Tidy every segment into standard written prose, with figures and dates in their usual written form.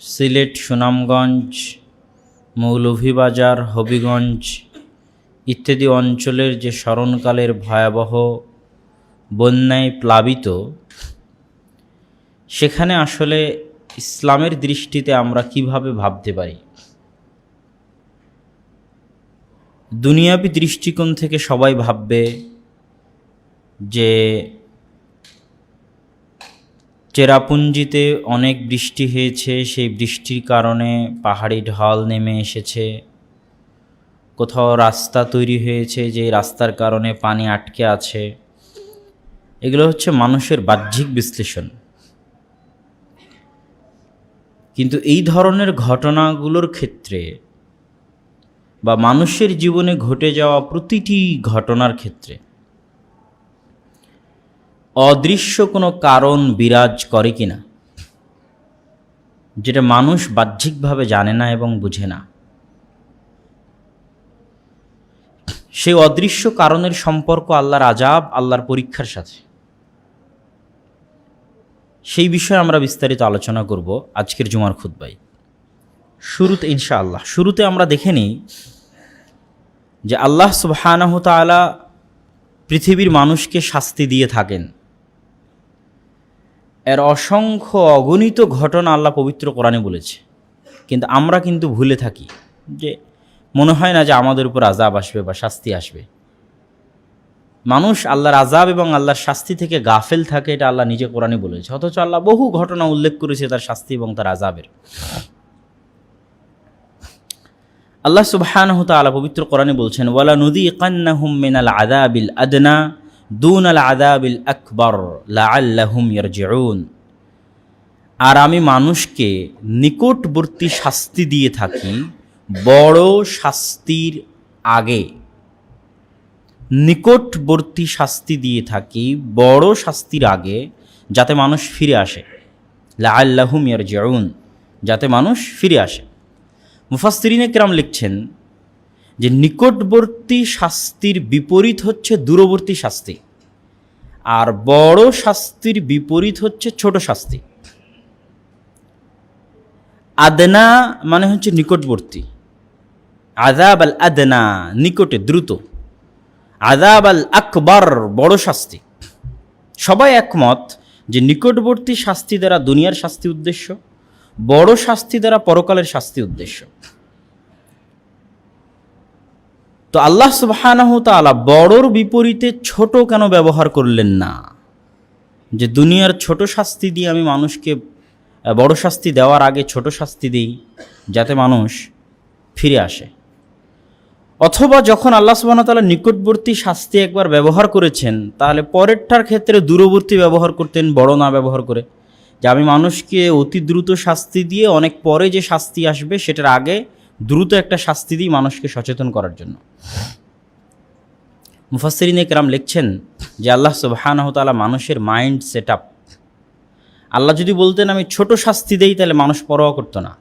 সিলেট, সুনামগঞ্জ, মৌলভীবাজার, হবিগঞ্জ ইত্যাদি অঞ্চলের যে স্মরণকালের ভয়াবহ বন্যায় প্লাবিত, সেখানে আসলে ইসলামের দৃষ্টিতে আমরা কিভাবে ভাবতে পারি? দুনিয়াবী দৃষ্টিকোণ থেকে সবাই ভাববে যে চেরাপুঞ্জিতে অনেক বৃষ্টি হয়েছে, সেই বৃষ্টির কারণে পাহাড়ি ঢল নেমে এসেছে, কোথাও রাস্তা তৈরি হয়েছে যে রাস্তার কারণে পানি আটকে আছে। এগুলো হচ্ছে মানুষের বাহ্যিক বিশ্লেষণ। কিন্তু এই ধরনের ঘটনাগুলোর ক্ষেত্রে বা মানুষের জীবনে ঘটে যাওয়া প্রতিটি ঘটনার ক্ষেত্রে অদৃশ্য কোনো কারণ বিরাজ করে কিনা, যেটা মানুষ বাহ্যিকভাবে জানে না এবং বুঝে না। সেই অদৃশ্য কারণের সম্পর্ক আল্লাহর আযাব, আল্লাহর পরীক্ষার সাথে। সেই বিষয়ে আমরা বিস্তারিত আলোচনা করব আজকের জুমার খুতবায়। শুরুতে ইনশাআল্লাহ আমরা দেখে নিই যে আল্লাহ সুবহানাহু ওয়া তাআলা পৃথিবীর মানুষকে শাস্তি দিয়ে থাকেন। এর অসংখ্য অগণিত ঘটনা আল্লাহ পবিত্র কোরআনে বলেছে, কিন্তু আমরা কিন্তু ভুলে থাকি, যে মনে হয় না যে আমাদের উপর আযাব আসবে বা শাস্তি আসবে। মানুষ আল্লাহর আযাব এবং আল্লাহর শাস্তি থেকে গাফেল থাকে, এটা আল্লাহ নিজে কোরআনে বলেছে। অথচ আল্লাহ বহু ঘটনা উল্লেখ করেছে তার শাস্তি এবং তার আযাবের। আল্লাহ সুবহানাহু ওয়া তাআলা পবিত্র কোরআনে বলছেন, ওয়ালা নুযীকান্নাহুম মিনাল আযাবিল আদনা দুনাল আযাবিল আকবার লাআল্লাহুম ইয়ারজিউন। আর আমি মানুষকে নিকটবর্তী শাস্তি দিয়ে থাকি বড় শাস্তির আগে। নিকটবর্তী শাস্তি দিয়ে থাকি বড় শাস্তির আগে, যাতে মানুষ ফিরে আসে। লাআল্লাহুম ইয়ারজিউন, যাতে মানুষ ফিরে আসে। মুফাসসিরিনে কেরাম লিখছেন যে নিকটবর্তী শাস্তির বিপরীত হচ্ছে দূরবর্তী শাস্তি, আর বড় শাস্তির বিপরীত হচ্ছে ছোট শাস্তি। আদনা মানে হচ্ছে নিকটবর্তী, আযাব আল আদনা নিকটে দ্রুত, আযাব আল আকবার বড় শাস্তি। সবাই একমত যে নিকটবর্তী শাস্তি দ্বারা দুনিয়ার শাস্তি উদ্দেশ্য, বড় শাস্তি দ্বারা পরকালের শাস্তি উদ্দেশ্য। তো আল্লাহ সুবহানাহু ওয়া তাআলা বড়র বিপরীতে ছোট কেন ব্যবহার করলেন না? যে দুনিয়ার ছোট শাস্তি দিয়ে আমি মানুষকে বড় শাস্তি দেওয়ার আগে ছোট শাস্তি দিই, যাতে মানুষ ফিরে আসে। অথবা যখন আল্লাহ সুবহানাহু ওয়া তাআলা নিকটবর্তী শাস্তি একবার ব্যবহার করেছেন, তাহলে পরেরটার ক্ষেত্রে দূরবর্তী ব্যবহার করতেন, বড় না ব্যবহার করে। যে আমি মানুষকে অতি দ্রুত শাস্তি দিয়ে অনেক পরে যে শাস্তি আসবে সেটার আগে দ্রুত একটা শাস্তি দিই মানুষকে সচেতন করার জন্য। মুফাসসিরিনে কেরাম লিখছেন যে আল্লাহ সুবহানাহু ওয়া তাআলা মানুষের মাইন্ড সেটআপ, আল্লাহ যদি বলতেন আমি ছোট শাস্তি দেই, তাহলে মানুষ পরোয়া করতো না।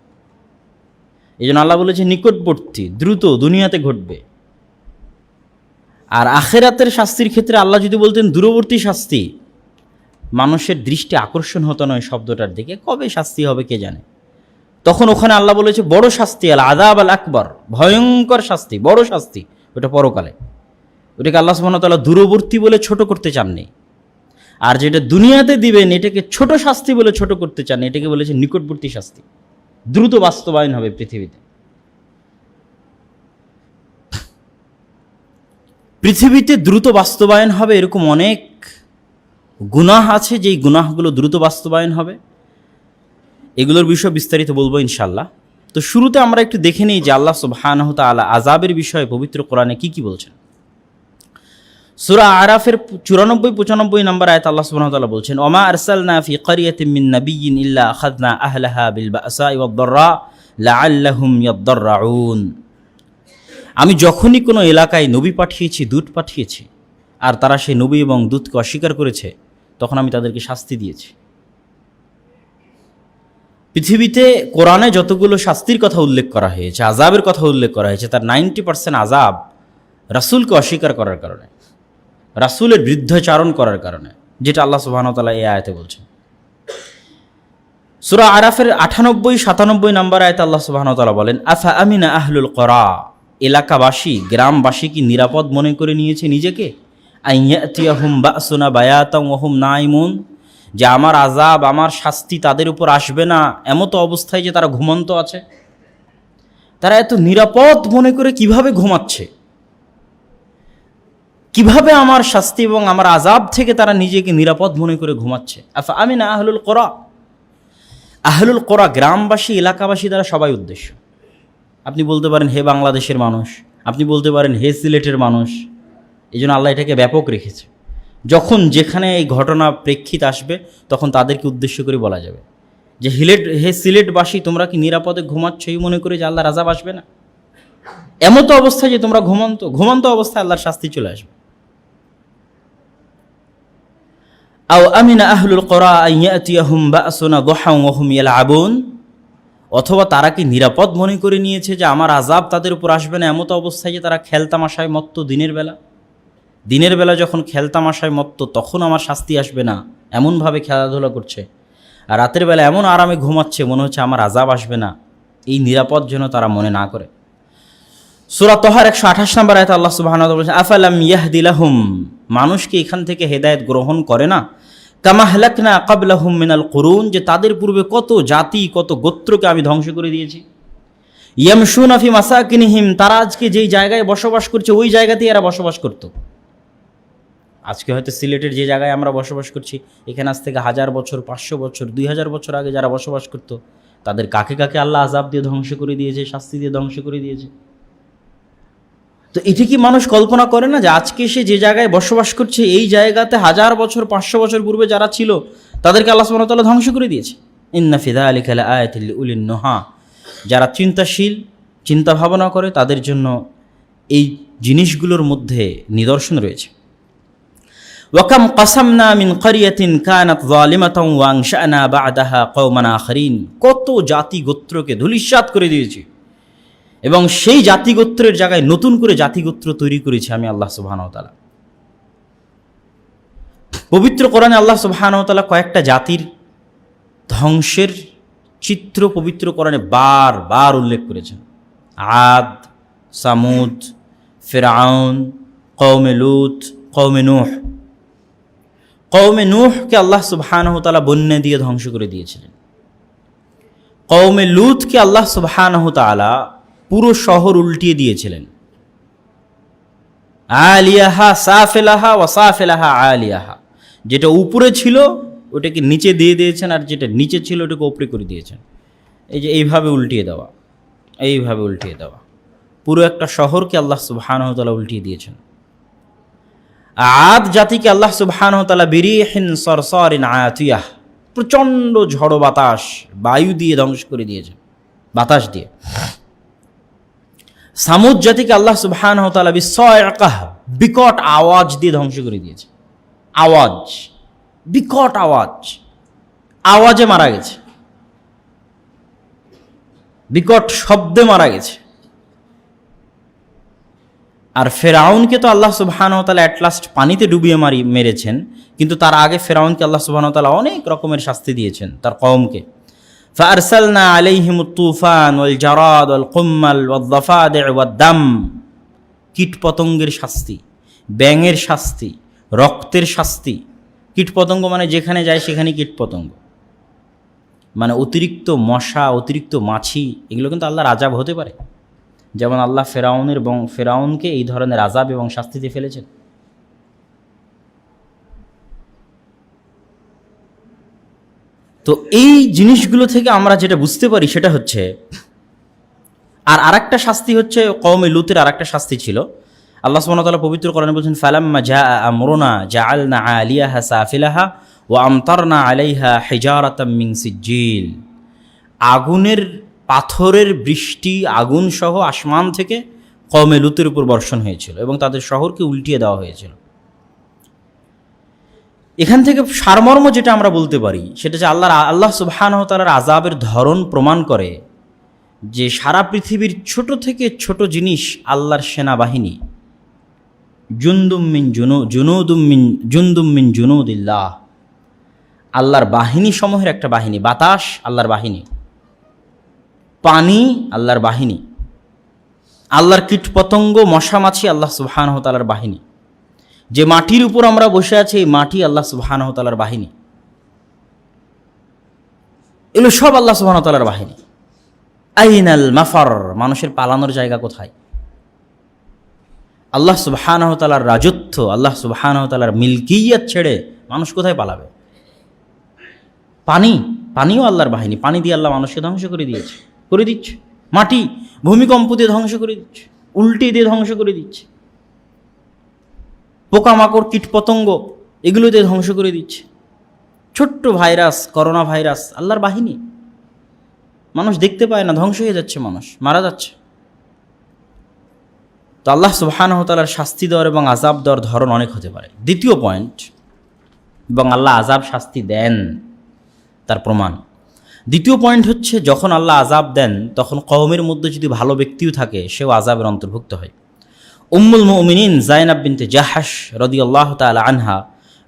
এই জন্য আল্লাহ বলেছে নিকটবর্তী, দ্রুত, দুনিয়াতে ঘটবে। আর আখিরাতের শাস্তির ক্ষেত্রে আল্লাহ যদি বলতেন দূরবর্তী শাস্তি, মানুষের দৃষ্টি আকর্ষণ হতো না ওই শব্দটার দিকে, কবে শাস্তি হবে কে জানে। তখন ওখানে আল্লাহ বলেছে বড় শাস্তি, আল আযাব আল আকবার, ভয়ঙ্কর শাস্তি, বড় শাস্তি, ওটা পরকালে। ওটাকে আল্লাহ সুবহানাহু ওয়া তাআলা দূরবর্তী বলে ছোট করতে চাননি। আর যেটা দুনিয়াতে দিবেন এটাকে ছোট শাস্তি বলে ছোট করতে চান, এটাকে বলেছে নিকটবর্তী শাস্তি, দ্রুত বাস্তবায়ন হবে পৃথিবীতে। পৃথিবীতে দ্রুত বাস্তবায়ন হবে এরকম অনেক গুনাহ আছে, যেই গুনাহগুলো দ্রুত বাস্তবায়ন হবে। এগুলোর বিষয়ে বিস্তারিত বলবো ইনশাআল্লাহ। তো শুরুতে আমরা একটু দেখে নিই যে আল্লাহ সুবহানাহু ওয়া তাআলা আযাবের বিষয়ে পবিত্র কোরআনে কি বলছেন। সূরা আরাফের 94-95 নম্বর আয়াত আল্লাহ সুবহানাহু ওয়া তাআলা বলছেন, ওমা আরসালনা ফি ক্বরিয়াতিন মিন নাবিয়্যিন ইল্লা আখাযনা আহলাহা বিল বাসাই ওয়াদ দাররা লাআল্লাহুম ইয়াদদাররাউন। আমি যখনই কোনো এলাকায় নবী পাঠিয়েছি, দূত পাঠিয়েছি, আর তারা সেই নবী এবং দূতকে অস্বীকার করেছে, তখন আমি তাদেরকে শাস্তি দিয়েছি। পৃথিবীতে কোরআনে যতগুলো শাস্তির কথা উল্লেখ করা হয়েছে, আযাবের কথা উল্লেখ করা হয়েছে, তার 90% আযাব রাসূলকে অস্বীকার করার কারণে, রাসূলের বিরুদ্ধাচরণ করার কারণে, যেটা আল্লাহ সুবহানাহু ওয়া তাআলা এই আয়াতে বলছেন। সূরা আরাফের ৯৮-৯৭ নম্বর আয়াতে আল্লাহ সুবহানাহু ওয়া তাআলা বলেন, আফা আমিনা আহলুল করা, এলাকাবাসী গ্রামবাসী কি নিরাপদ মনে করে নিয়েছে নিজেকে, আইয়াতিয়াহুম বাসুনা বায়াতাম ওয়া হুম নাইমুন, যে আমার আযাব আমার শাস্তি তাদের উপর আসবে না এমতো অবস্থায় যে তারা ঘুমন্ত আছে। তারা এত নিরাপদ মনে করে কিভাবে ঘুমাচ্ছে, কিভাবে আমার শাস্তি এবং আমার আযাব থেকে তারা নিজেকে নিরাপদ মনে করে ঘুমাচ্ছে। আফা আমিনা আহলুল করা, আহলুল করা গ্রামবাসী এলাকাবাসী দ্বারা সবাই উদ্দেশ্য। আপনি বলতে পারেন হে বাংলাদেশের মানুষ, আপনি বলতে পারেন হে সিলেটের মানুষ, এই জন্য আল্লাহ এটাকে ব্যাপক রেখেছে। যখন যেখানে এই ঘটনা প্রেক্ষিত আসবে তখন তাদেরকে উদ্দেশ্য করে বলা যাবে যে হে সিলেটবাসী, তোমরা কি নিরাপদে ঘুমাচ্ছ এই মনে করে যে আল্লাহর আযাব আসবে না? এমতো অবস্থায় যে তোমরা ঘুমন্ত অবস্থায় আল্লাহর শাস্তি চলে আসবে। আও আমিনা আহলুল করা আইয়াতিয়াহুম বাসুনা দুহা ওয়া হুম ইয়ালআবুন, অথবা তারা কি নিরাপদ মনে করে নিয়েছে যে আমার আযাব তাদের উপর আসবে না এমতো অবস্থায় যে তারা খেলতামাশায় মত্ত দিনের বেলা যখন খেলতামাশায় মত্ত তখন আমার শাস্তি আসবে না এমনভাবে খেলাধুলা করছে, আর রাতের বেলা এমন আরামে ঘুমাচ্ছে মনে হচ্ছে আমার আযাব আসবে না। এই নিরাপদ যেন তারা মনে না করে। সূরা তাহার ১২৮ নম্বর আয়াতে আল্লাহ সুবহানাহু ওয়া তাআলা বলেছেন, আফালাম ইয়াহদি লাহুম, মানুষকে এখান থেকে হেদায়েত গ্রহণ করে না, কামা হালাকনা ক্বাবলাহুম মিনাল কুরুন, যে তাদের পূর্বে কত জাতি কত গোত্রকে আমি ধ্বংস করে দিয়েছি। ইয়ামশুনা ফি মাসাকিনিহিম, তারা আজকে যেই জায়গায় বসবাস করছে ওই জায়গাতেই এরা বসবাস করত। আজকে হয়তো সিলেটের যে জায়গায় আমরা বসবাস করছি এখানে আজ থেকে ১০০০ বছর ৫০০ বছর ২০০০ বছর আগে যারা বসবাস করত তাদের কাকে কাকে আল্লাহ আযাব দিয়ে ধ্বংস করে দিয়েছে, শাস্তি দিয়ে ধ্বংস করে দিয়েছে। তো এটি কি মানুষ কল্পনা করে না যে আজকে সে যে জায়গায় বসবাস করছে এই জায়গাতে ১০০০ বছর ৫০০ বছর পূর্বে যারা ছিল তাদেরকে আল্লাহ সুবহানাহু ওয়া তাআলা ধ্বংস করে দিয়েছে। ইন্না ফি যালিকা লাআয়াতিল লিউলিন নুহা, যারা চিন্তাশীল চিন্তা ভাবনা করে তাদের জন্য এই জিনিসগুলোর মধ্যে নিদর্শন রয়েছে। ওয়াকাম কাসামনা মিন ক্বরিয়াতিন কানাত যালিমাতান ওয়া আনশা'না বা'দাহা কওমান আখরিন, কত জাতি গোত্রকে ধূলিসাৎ করে দিয়েছি এবং সেই জাতিগোত্রের জায়গায় নতুন করে জাতিগোত্র তৈরি করেছি আমি আল্লাহ সুবহানাহু ওয়া তাআলা। পবিত্র কোরআনে আল্লাহ সুবহানাহু ওয়া তাআলা কয়েকটা জাতির ধ্বংসের চিত্র পবিত্র কোরআনে বারবার উল্লেখ করেছেন। আদ, সামুদ, ফিরআউন, কওমে লূত, কওমে নূহ। কওমে নূহকে আল্লাহ সুবহানাহু ওয়া তাআলা বন্যা দিয়ে ধ্বংস করে দিয়েছিলেন। কওমে লূতকে আল্লাহ সুবহানাহু ওয়া তাআলা পুরো শহর উল্টিয়ে দিয়েছিলেন। আলিয়াহা সাফিলাহা ওয়া সাফিলাহা আলিয়াহা, যেটা উপরে ছিল ওটাকে নিচে দিয়ে দিয়েছেন, আর যেটা নিচে ছিল ওটাকে উপরে করে দিয়েছেন। এই যে এইভাবে উল্টিয়ে দেওয়া পুরো একটা শহরকে আল্লাহ সুবহানাহু ওয়া তাআলা উল্টিয়ে দিয়েছেন। আদ জাতিকে আল্লাহ সুবহানাহু ওয়া তাআলা বিরিহিন সরসরিন আতিয়াহ, প্রচণ্ড ঝড়ো বাতাস বায়ু দিয়ে ধ্বংস করে দিয়েছেন, বাতাস দিয়ে। সামুদ জাতিকে আল্লাহ সুবহানাহু ওয়া তাআলা বিসসাইকাহ, বিকট আওয়াজ দিয়ে ধ্বংস করে দিয়েছে। বিকট আওয়াজে মারা গেছে, বিকট শব্দে মারা গেছে। আর ফেরাউনকে তো আল্লাহ সুবহানাহু ওয়া তাআলা অ্যাট লাস্ট পানিতে ডুবিয়ে মেরেছেন, কিন্তু তার আগে ফেরাউনকে আল্লাহ সুবহানাহু ওয়া তাআলা অনেক রকমের শাস্তি দিয়েছেন তার কওমকে। ফাআরসালনা আলাইহিমুত তুফান ওয়াল জারাদ ওয়াল কুম্মাল ওয়াদ দাফাদি' ওয়াদ দাম, কীট পতঙ্গের শাস্তি, ব্যাঙের শাস্তি, রক্তের শাস্তি। কীট পতঙ্গ মানে যেখানে যায় সেখানে কীট পতঙ্গ, মানে অতিরিক্ত মশা, অতিরিক্ত মাছি, এগুলো কিন্তু আল্লাহর আযাব হতে পারে। যেমন আল্লাহ ফেরাউনকে এই ধরনের আযাব এবং শাস্তিতে ফেলেছেন। তো এই জিনিসগুলো থেকে আমরা যেটা বুঝতে পারি সেটা হচ্ছে, আর আরেকটা শাস্তি হচ্ছে কওমে লূতের আরেকটা শাস্তি ছিল। আল্লাহ সুবহানাহু ওয়া তাআলা পবিত্র কোরআনে বলেছেন, ফালাম্মা জাআ আমরুনা জাআলনা আলিয়াহা সাফিলাহা ওয়া আমতারনা আলাইহা হিজারাতাম মিন সিজ্জিল, আগুনের পাথরের বৃষ্টি, আগুন সহ আসমান থেকে কওমে লূতের উপর বর্ষণ হয়েছিল এবং তাদের শহরকে উল্টিয়ে দেওয়া হয়েছিল। এখান থেকে সারমর্ম যেটা আমরা বলতে পারি সেটা যে আল্লাহ সুবহানাহু ওয়া তাআলার আযাবের ধরন প্রমাণ করে যে সারা পৃথিবীর ছোট থেকে ছোট জিনিস আল্লাহর সেনাবাহিনী, জুনদুম মিন জুনুদিল্লাহ, আল্লাহর বাহিনী সমূহের একটা বাহিনী। বাতাস আল্লাহর বাহিনী, পানি আল্লাহর বাহিনী, আল্লাহর কীটপতঙ্গ মশা মাছি আল্লাহ সুবহানাহু ওয়া তাআলার বাহিনী। যে মাটির উপর আমরা বসে আছি এই মাটি আল্লাহ সুবহানাহু ওয়া তাআলার বাহিনী। এগুলো সব আল্লাহ সুবহানাহু ওয়া তাআলার বাহিনী। আইনাল মাফার, মানুষের পালানোর জায়গা কোথায়? আল্লাহ সুবহানাহু ওয়া তাআলার রাজত্ব, আল্লাহ সুবহানাহু ওয়া তাআলার মিলকিয়াত ছেড়ে মানুষ কোথায় পালাবে? পানিও আল্লাহর বাহিনী। পানি দিয়ে আল্লাহ মানুষকে ধ্বংস করে দিচ্ছে। মাটি ভূমিকম্প দিয়ে ধ্বংস করে দিচ্ছে, উল্টে দিয়ে ধ্বংস করে দিচ্ছে। পোকামাকড় কীটপতঙ্গ এগুলো দিয়ে ধ্বংস করে দিচ্ছে। ছোট্ট ভাইরাস, করোনা ভাইরাস আল্লাহর বাহিনী। মানুষ দেখতে পায় না, ধ্বংস হয়ে যাচ্ছে, মানুষ মারা যাচ্ছে। তো আল্লাহ সুবহানাহু ওয়া তাআলার শাস্তি দেওয়ার এবং আযাব দেওয়ার ধরন অনেক হতে পারে। দ্বিতীয় পয়েন্ট, এবং আল্লাহ আযাব শাস্তি দেন তার প্রমাণ। দ্বিতীয় পয়েন্ট হচ্ছে, যখন আল্লাহ আযাব দেন তখন কওমের মধ্যে যদি ভালো ব্যক্তিও থাকে সেও আযাবের অন্তর্ভুক্ত হয়। উম্মুল মুমিনিন যায়নাব বিনতে জাহাশ রাদিয়াল্লাহু তাআলা আনহা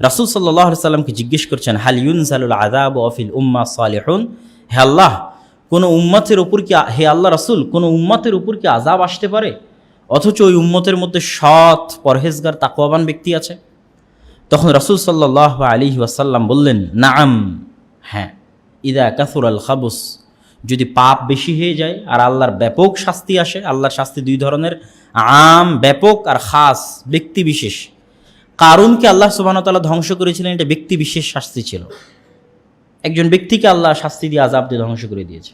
রাসূল সাল্লাল্লাহু আলাইহি সাল্লামকে জিজ্ঞেস করছেন, হাল ইউনজালুল আযাবু ফিল উম্মাহ সালিহুন, হে আল্লাহ কোনো উম্মতের উপর কি, হে আল্লাহ রাসূল কোনো উম্মতের উপর কি আযাব আসতে পারে অথচ ওই উম্মতের মধ্যে সৎ পরহেজগার তাকওয়াবান ব্যক্তি আছে? তখন রাসূল সাল্লাল্লাহু আলাইহি ওয়াসাল্লাম বললেন, নাআম, হ্যাঁ, ইদা কাসুরাল খাবুস, যদি পাপ বেশি হয়ে যায় আর আল্লাহর ব্যাপক শাস্তি আসে। আল্লাহর শাস্তি দুই ধরনের, আম ব্যাপক আর খাস ব্যক্তি বিশেষ। কারুনকে আল্লাহ সুবহানাহু ওয়া তাআলা ধ্বংস করেছিলেন, এটা ব্যক্তি বিশেষ শাস্তি ছিল। একজন ব্যক্তিকে আল্লাহ শাস্তি দিয়ে আযাব দিয়ে ধ্বংস করে দিয়েছে।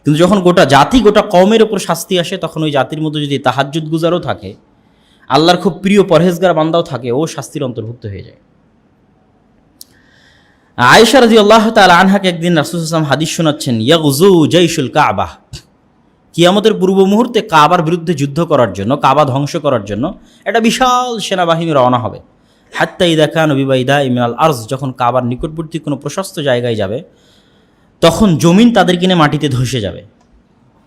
কিন্তু যখন গোটা জাতি, গোটা কওমের ওপর শাস্তি আসে, তখন ওই জাতির মধ্যে যদি তাহাজ্জুদ গুজারও থাকে, আল্লাহর খুব প্রিয় পরহেজগার বান্দাও থাকে, ও শাস্তির অন্তর্ভুক্ত হয়ে যায়। আয়েশা রাদিয়াল্লাহু তাআলা আনহাকে একদিন রাসূল সাল্লাল্লাহু আলাইহি ওয়াসাল্লাম হাদিস শোনাচ্ছেন, ইয়াগজু জাইশুল কাবা, কিয়ামতের পূর্ব মুহূর্তে কাবার বিরুদ্ধে যুদ্ধ করার জন্য, কাবা ধ্বংস করার জন্য একটা বিশাল সেনাবাহিনী রওনা হবে। হাত্তা ইযা কানু বিবাইদাই মিনাল আরজ, যখন কাবার নিকটবর্তী কোনো প্রশস্ত জায়গায় যাবে তখন জমিন তাদের কিনে মাটিতে ধসে যাবে।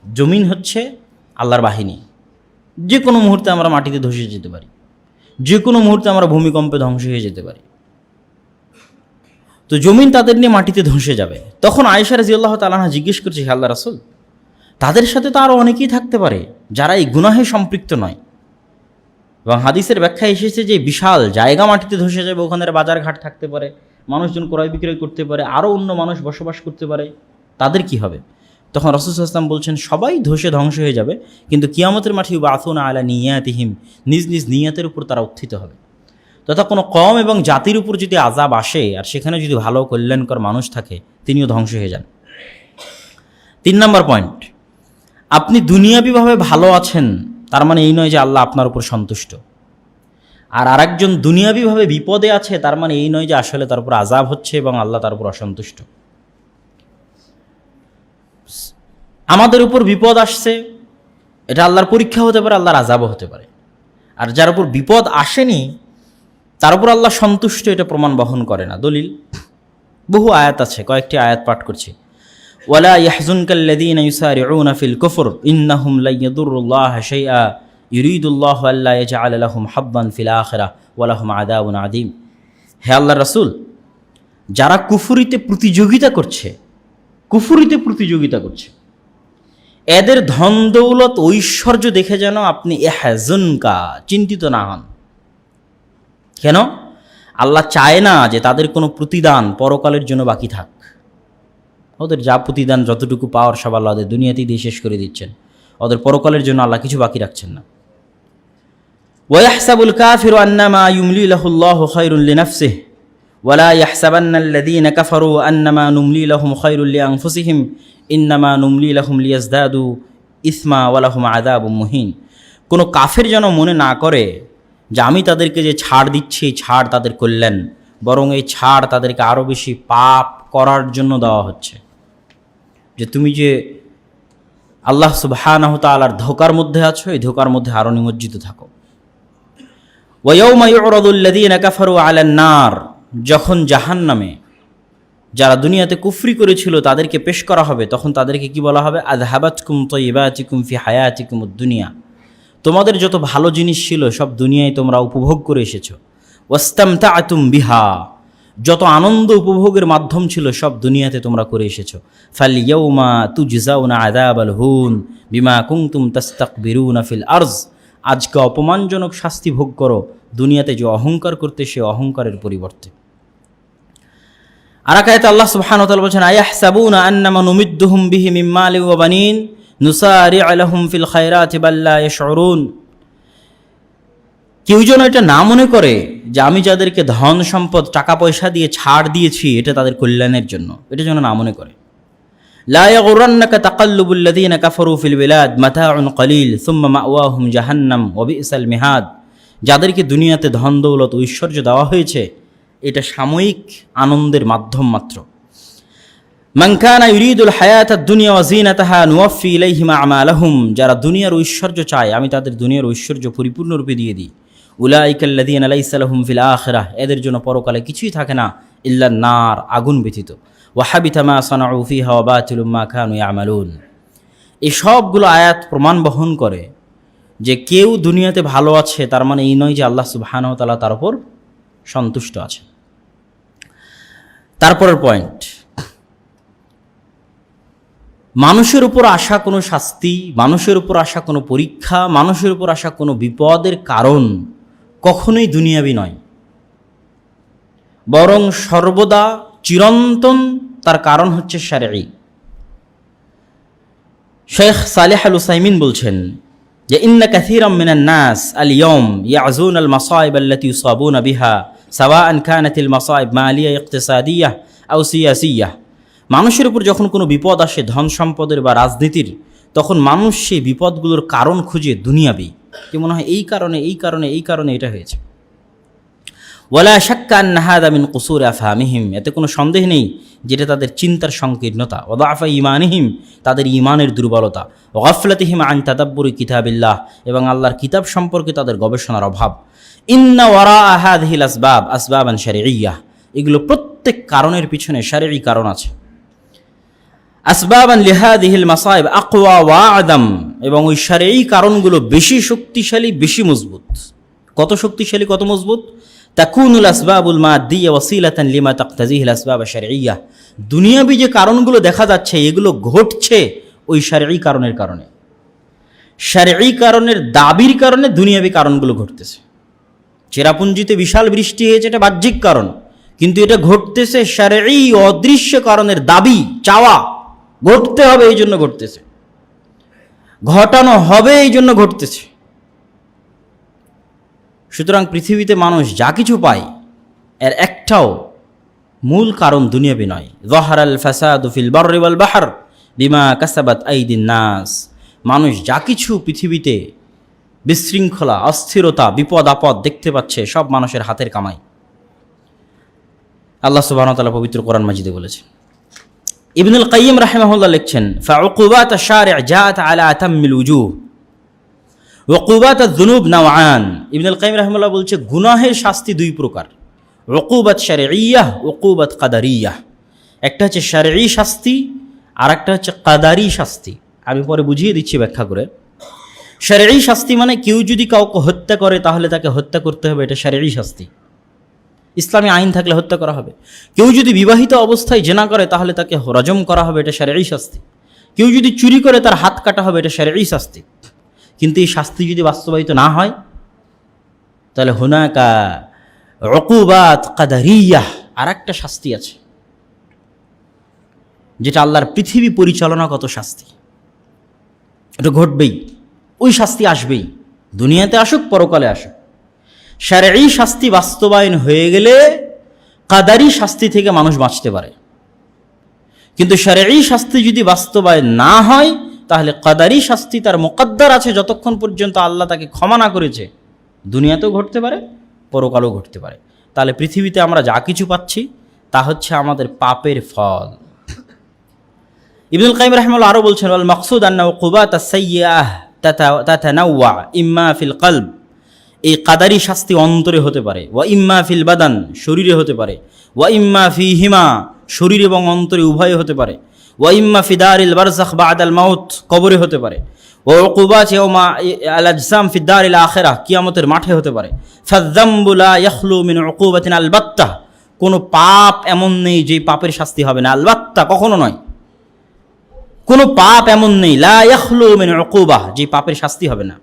জমিন হচ্ছে আল্লাহর বাহিনী। যে কোনো মুহূর্তে আমরা মাটিতে ধসে যেতে পারি, যে কোনো মুহূর্তে আমরা ভূমিকম্পে ধ্বংস হয়ে যেতে পারি। তো জমিন তাদের নিয়ে মাটিতে ধসে যাবে। তখন আয়েশা রাদিয়াল্লাহু তাআলা আনহা জিজ্ঞেস করছে, হে আল্লাহর রাসূল, তাদের সাথে তো আরও অনেকেই থাকতে পারে যারা এই গুনাহে সম্পৃক্ত নয়। এবং হাদিসের ব্যাখ্যা এসেছে যে বিশাল জায়গা মাটিতে ধসে যাবে, ওখানে বাজারঘাট থাকতে পারে, মানুষজন ক্রয় বিক্রয় করতে পারে, আরও অন্য মানুষ বসবাস করতে পারে, তাদের কি হবে? তখন রাসূল সাল্লাল্লাহু আলাইহি ওয়াসাল্লাম বলছেন, সবাই ধসে ধ্বংস হয়ে যাবে, কিন্তু কিয়ামতের মাঠে ইউবাআসুনা আলা নিয়াতিহিম, নিজ নিজ নিয়াতের উপর তারা উত্থিত হবে। তথা কোনো কওম এবং জাতির উপর যদি আযাব আসে আর সেখানে যদি ভালো কল্যাণকর মানুষ থাকে, তিনিও ধ্বংস হয়ে যান। 3 নম্বর পয়েন্ট, আপনি দুনিয়াবিভাবে ভালো আছেন তার মানে এই নয় যে আল্লাহ আপনার উপর সন্তুষ্ট। আর আরেকজন দুনিয়াবিভাবে বিপদে আছে তার মানে এই নয় যে আসলে তার উপর আযাব হচ্ছে এবং আল্লাহ তার উপর অসন্তুষ্ট। আমাদের উপর বিপদ আসছে, এটা আল্লাহর পরীক্ষা হতে পারে, আল্লাহর আযাবও হতে পারে। আর যার উপর বিপদ আসেনি তার উপর আল্লাহ সন্তুষ্ট, এটা প্রমাণ বহন করে না। দলিল বহু আয়াত আছে, কয়েকটি আয়াত পাঠ করছি। ওয়ালা ইয়াহজুনকাল্লাযীনা ইউসারিউনা ফিল কুফর ইন্নাহুম লা ইয়াদুরুল্লাহা শাইআ ইউরিদুল্লাহু আল্লা ইয়াজআলা লাহুম হাব্বান ফিল আখিরাহ ওয়া লাহুম আযাবুন আযীম। হে আল্লাহর রাসূল, যারা কুফরিতে প্রতিযোগিতা করছে, এদের ধন দৌলত ঐশ্বর্য দেখে যেন আপনি ইয়াহজুনকা, চিন্তিত না হন। কেন? আল্লাহ চায় না যে তাদের কোনো প্রতিদান পরকালের জন্য বাকি থাক। ওদের যা প্রতিদান যতটুকু পাওয়ার সব আল্লাহ ওদের দুনিয়াতেই দিয়ে শেষ করে দিচ্ছেন, ওদের পরকালের জন্য আল্লাহ কিছু বাকি রাখছেন না। ওয়াহসাবুল কাফিরু আন্নামা ইউমলি লাহুল্লাহু খায়রুল লিনাফসিহি ওয়ালা ইয়াহসাবান্নাল্লাযীনা কাফারু আন্নামা নুমলি লাহুম খায়রুল লিআনফুসিহিম ইন্নামা নুমলি লাহুম লিয়াজদাদু ইসমা ওয়া লাহুম আযাবুম মুহিন। কোনো কাফের যেন মনে না করে যে আমি তাদেরকে যে ছাড় দিচ্ছি এই ছাড় তাদের কল্যাণ, বরং এই ছাড় তাদেরকে আরও বেশি পাপ করার জন্য দেওয়া হচ্ছে। যে তুমি যে আল্লাহ সুবহানাহু তাআলার ধোঁকার মধ্যে আছো, এই ধোঁকার মধ্যে আরও নিমজ্জিত থাকো। ওয়া ইয়াওমা ইউরাদুল্লাযীনা কাফারু আলান নার, যখন জাহান্নামে যারা দুনিয়াতে কুফরি করেছিল তাদেরকে পেশ করা হবে, তখন তাদেরকে কি বলা হবে? আযহাবাতকুম তাইয়্যিবাতিকুম ফি হায়াতিকুমুদ দুনিয়া, তোমাদের যত ভালো জিনিস ছিল সব দুনিয়ায় তোমরা উপভোগ করে এসেছো। ওয়াস্তামতাআতুম বিহা, যত আনন্দ উপভোগের মাধ্যম ছিল সব দুনিয়াতে তোমরা করে এসেছো। ফালইয়াউমা তুজজাউনা আযাবাল হুন বিমা কুনতুম তাস্তাকবিরুনা ফিল আরজ, আজকে অপমানজনক শাস্তি ভোগ করো দুনিয়াতে যে অহংকার করতে সে অহংকারের পরিবর্তে। আর এক আয়াতে আল্লাহ সুবহানাহু ওয়া তাআলা বলেছেন, আয়াহসাবুনা আন্নামা নুমিদ্দুহুম বিহি মিন মালি ওয়া বানিন নুসারি'উ লাহুম ফিল খায়রাতি বাল লা ইয়াশউরুন। কেউ যেন এটা না মনে করে যে আমি যাদেরকে ধন সম্পদ টাকা পয়সা দিয়ে ছাড় দিয়েছি এটা তাদের কল্যাণের জন্য, এটা যেন না মনে করে। লা ইয়াগুরান্নাকা তাকাল্লুবুল লাযিনা কাফারু ফিল বিলাদ মাতাউন কলিল সুম্মা মাওয়াহুম জাহান্নাম ওয়া বি'সাল মিহাদ। যাদেরকে দুনিয়াতে ধন দৌলত ঐশ্বর্য দেওয়া হয়েছে এটা সাময়িক আনন্দের মাধ্যম মাত্র। মান কানা ইউরিদুল হায়াতাদ দুনিয়া ওয়া যিনাতাহা নুওয়াফি ইলাইহিম আমালাহুম, যারা দুনিয়ার ঐশ্বর্য চায় আমি তাদের দুনিয়ার ঐশ্বর্য পরিপূর্ণরূপে দিয়ে দিই। উলাইকাল্লাযীনা লাইসা লাহুম ফিল আখিরাহ, এদের জন্য পরকালে কিছুই থাকে না ইল্লা নার, আগুন ব্যতীত। ওয়া হাবিতা মা সানাউ ফিহা ওয়া বাতিলুম মা কানু ইয়ামালুন। এই সবগুলো আয়াত প্রমাণ বহন করে যে কেউ দুনিয়াতে ভালো আছে তার মানে এই নয় যে আল্লাহ সুবহানাহু ওয়া তাআলা তার উপর সন্তুষ্ট আছে। তারপরের পয়েন্ট, মানুষের উপর আসা কোনো শাস্তি, মানুষের উপর আসা কোনো পরীক্ষা, মানুষের উপর আসা কোনো বিপদের কারণ কখনোই দুনিয়াবি নয়, বরং সর্বদা চিরন্তন তার কারণ হচ্ছে শারঈ। শেখ সালেহ আল উসাইমিন বলছেন যে ইন্না কাসীরাম মিনান নাস আল ইয়াউম ইয়াযুন আল মাসাইব আল্লাতী ইউসাবুনা বিহা সাওয়াআন কানাত আল মাসাইব মালিয়া ইকতিসাদিয়াহ আও সিয়াসিয়াহ। মানুষের উপর যখন কোনো বিপদ আসে ধন সম্পদের বা রাজনীতির, তখন মানুষ সেই বিপদগুলোর কারণ খুঁজে দুনিয়াবি, কি মনে হয় এই কারণে এই কারণে এই কারণে এটা হয়েছে। ওয়ালা শাক্কা আন্না হাযা মিন কুসুরি আফহামিহিম, এতে কোনো সন্দেহ নেই যেটা তাদের চিন্তার সংকীর্ণতা। ওয়া দাআফা ঈমানিহিম, তাদের ঈমানের দুর্বলতা। ওয়া গাফলাতিহিম আন তাদাব্বুরি কিতাবিল্লাহ, এবং আল্লাহর কিতাব সম্পর্কে তাদের গবেষণার অভাব। ইন্না ওয়ারাআ হাযিহিল আসবাব আসবাবান শারঈয়্যাহ, এগুলো প্রত্যেক কারণের পিছনে শারঈ কারণ আছে। আসবাবান লিহাদিহিল মাসাইব আকওয়া ওয়া আদম, এবং ওই শারঈ কারণগুলো বেশি শক্তিশালী বেশি মজবুত। কত শক্তিশালী কত মজবুত? তাকুনুল আসবাবুল মাদ্দিয়া ওয়াসিলাতান লিমা তাকতাজিহিল আসবাব শারঈয়্যাহ, দুনিয়াবি যে কারণগুলো দেখা যাচ্ছে এগুলো ঘটছে ওই শারঈ কারণের কারণে। শারঈ কারণের দাবির কারণে দুনিয়াবি কারণগুলো ঘটতেছে। চেরাপুঞ্জিতে বিশাল বৃষ্টি হয়েছে, এটা বাহ্যিক কারণ, কিন্তু এটা ঘটতেছে শারঈ অদৃশ্য কারণের দাবি চাওয়া, ঘটতে হবে এই জন্য ঘটতেছে, ঘটানো হবে এই জন্য ঘটতেছে। সুতরাং পৃথিবীতে মানুষ যা কিছু পায় এর একটাও মূল কারণ দুনিয়াবি নয়। যাহারাল ফাসাদু ফিল বাররি ওয়াল বাহর বিমা কাসাবাত আইদিন নাস, মানুষ যা কিছু পৃথিবীতে বিশৃঙ্খলা অস্থিরতা বিপদ আপদ দেখতে পাচ্ছে সব মানুষের হাতের কামাই। আল্লাহ সুবহানাহু ওয়া তাআলা পবিত্র কোরআন মাজিদে বলেছেন। ইবনুল কাইয়িম রাহিমাহুল্লাহ লিখছেন, ফাউকুবাত আশ-শারি' জাআত আলা আতাম্মিল উজুহ ওকুবাত যুনুব নাওয়ান। ইবনুল কাইয়িম রাহিমাহুল্লাহ বলছে গুনাহের শাস্তি দুই প্রকার, ওকুবাত শারঈয়্যাহ ওকুবাত কাদারিয়াহ। একটা হচ্ছে শারঈ শাস্তি আর একটা হচ্ছে কাদারি শাস্তি। আমি পরে বুঝিয়ে দিচ্ছি ব্যাখ্যা করে। শারঈ শাস্তি মানে কেউ যদি কাউকে হত্যা করে তাহলে তাকে হত্যা করতে হবে, এটা শারঈ শাস্তি, ইসলামী আইন থাকলে হত্যা করা হবে। কেউ যদি বিবাহিত অবস্থায় জিনা করে তাহলে তাকে রজম করা হবে, এটা শারঈ শাস্তি। কেউ যদি চুরি করে তার হাত কাটা হবে, এটা শারঈ শাস্তি। কিন্তু এই শাস্তি যদি বাস্তবায়িত না হয় তাহলে হুনাকা উকুবাত কাদারিয়াহ, আর একটা শাস্তি আছে যেটা আল্লাহর পৃথিবী পরিচালনাগত শাস্তি। এটা ঘটবেই, ওই শাস্তি আসবেই, দুনিয়াতে আসুক পরকালে আসুক। শারঈ শাস্তি বাস্তবায়ন হয়ে গেলে কাদারি শাস্তি থেকে মানুষ বাঁচতে পারে, কিন্তু শারঈ শাস্তি যদি বাস্তবায়ন না হয় তাহলে কাদারি শাস্তি তার মুকদ্দার আছে, যতক্ষণ পর্যন্ত আল্লাহ তাকে ক্ষমা না করেছে দুনিয়াতেও ঘটতে পারে পরকালেও ঘটতে পারে। তাহলে পৃথিবীতে আমরা যা কিছু পাচ্ছি তা হচ্ছে আমাদের পাপের ফল। ইবনুল কাইয়িম রাহিমাহুল্লাহ আরও বলছেন, ওয়াল মাকসুদ আন্না উকুবাত আস-সাইয়্যাহ তাতানাওয়া ইম্মা ফিল কলব, এই কাদারি শাস্তি অন্তরে হতে পারে, ওয়া ইম্মা ফিল বাদান, শরীরে হতে পারে, ওয়া ইম্মা ফিহিমা, শরীর এবং অন্তরে উভয় হতে পারে, ওয়া ইম্মা ফি দারিল বারযাখ বা'দাল মাউত, কবরে হতে পারে, ওয়া উকুবাত ইয়াউমা আল আজসাম ফি দারিল আখিরাহ, কিয়ামতের মাঠে হতে পারে। ফায-যামবু লা ইয়াখলু মিন উকুবাতিন আলবাত্তাহ, কোনো পাপ এমন নেই যে পাপের শাস্তি হবে না, আলবাত্তা কখনো নয়। কোনো পাপ এমন নেই লা ইয়াখলু মিন উকুবাহ, যে পাপের শাস্তি হবে না।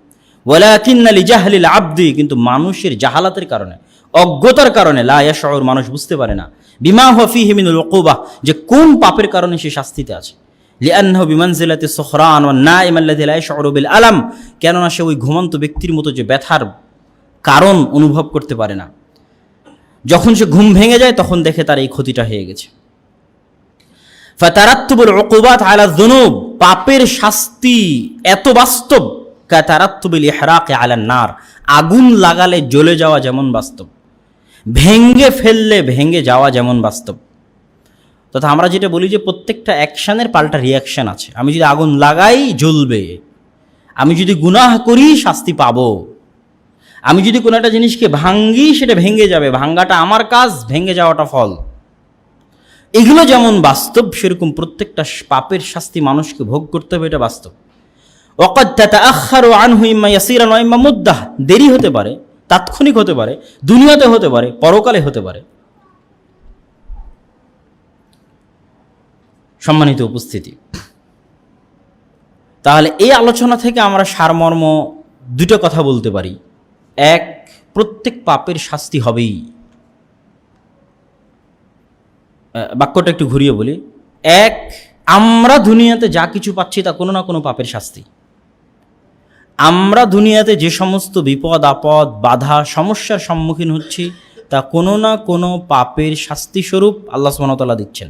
ওয়ালাকিন্না লিজাহলিল আবদি, কিন্তু মানুষের জাহালাতের কারণে, অজ্ঞতার কারণে, লা ইয়াশউর, মানুষ বুঝতে পারে না, বিমা হুয়া ফীহি মিনাল উকুবাহ, যে কোন পাপের কারণে সে শাস্তিতে আছে। লিআন্নাহু বিমানজিলাতি সুখরান ওয়ান নাইম আল্লাযী লা ইয়াশউরু বিল আলাম, কেননা সে ওই ঘুমন্ত ব্যক্তির মতো যে ব্যথার কারণ অনুভব করতে পারে না। যখন সে ঘুম ভেঙে যায় তখন দেখে তার এই ক্ষতিটা হয়ে গেছে। ফাতারাত্তুবুল উকুবাত আলা যুনুব, পাপের শাস্তি এত বাস্তব, কাতারাত্তুবিল ইহরাকি আলান নার, আগুন লাগালে জ্বলে যাওয়া যেমন বাস্তব, ভেঙ্গে ফেললে ভেঙ্গে যাওয়া যেমন বাস্তব। তথা আমরা যেটা বলি যে প্রত্যেকটা অ্যাকশনের পাল্টা রিয়াকশন আছে। আমি যদি আগুন লাগাই জ্বলবে, আমি যদি গুনাহ করি শাস্তি পাবো, আমি যদি কোনো একটা জিনিসকে ভাঙ্গি সেটা ভেঙে যাবে, ভাঙ্গাটা আমার কাজ, ভেঙে যাওয়াটা ফল। এগুলো যেমন বাস্তব, সেরকম প্রত্যেকটা পাপের শাস্তি মানুষকে ভোগ করতে হবে, এটা বাস্তব। ওয়াকাদ তাতাআখারু আনহু ইম্মা ইয়াসীরান ওয়া ইম্মা মুদ্দাহ, দেরি হতে পারে, তাৎক্ষণিক হতে পারে, দুনিয়াতে হতে পারে, পরকালে হতে পারে। সম্মানিত উপস্থিতি, তাহলে এই আলোচনা থেকে আমরা সারমর্ম দুটো কথা বলতে পারি। এক, প্রত্যেক পাপের শাস্তি হবেই। বাক্যটা একটু ঘুরিয়ে বলি। এক, আমরা দুনিয়াতে যা কিছু পাচ্ছি তা কোনো না কোনো পাপের শাস্তি। আমরা দুনিয়াতে যে সমস্ত বিপদ আপদ, বাধা, সমস্যার সম্মুখীন হচ্ছি তা কোনো না কোনো পাপের শাস্তি স্বরূপ আল্লাহ সুবহানাহু ওয়া তাআলা দিচ্ছেন।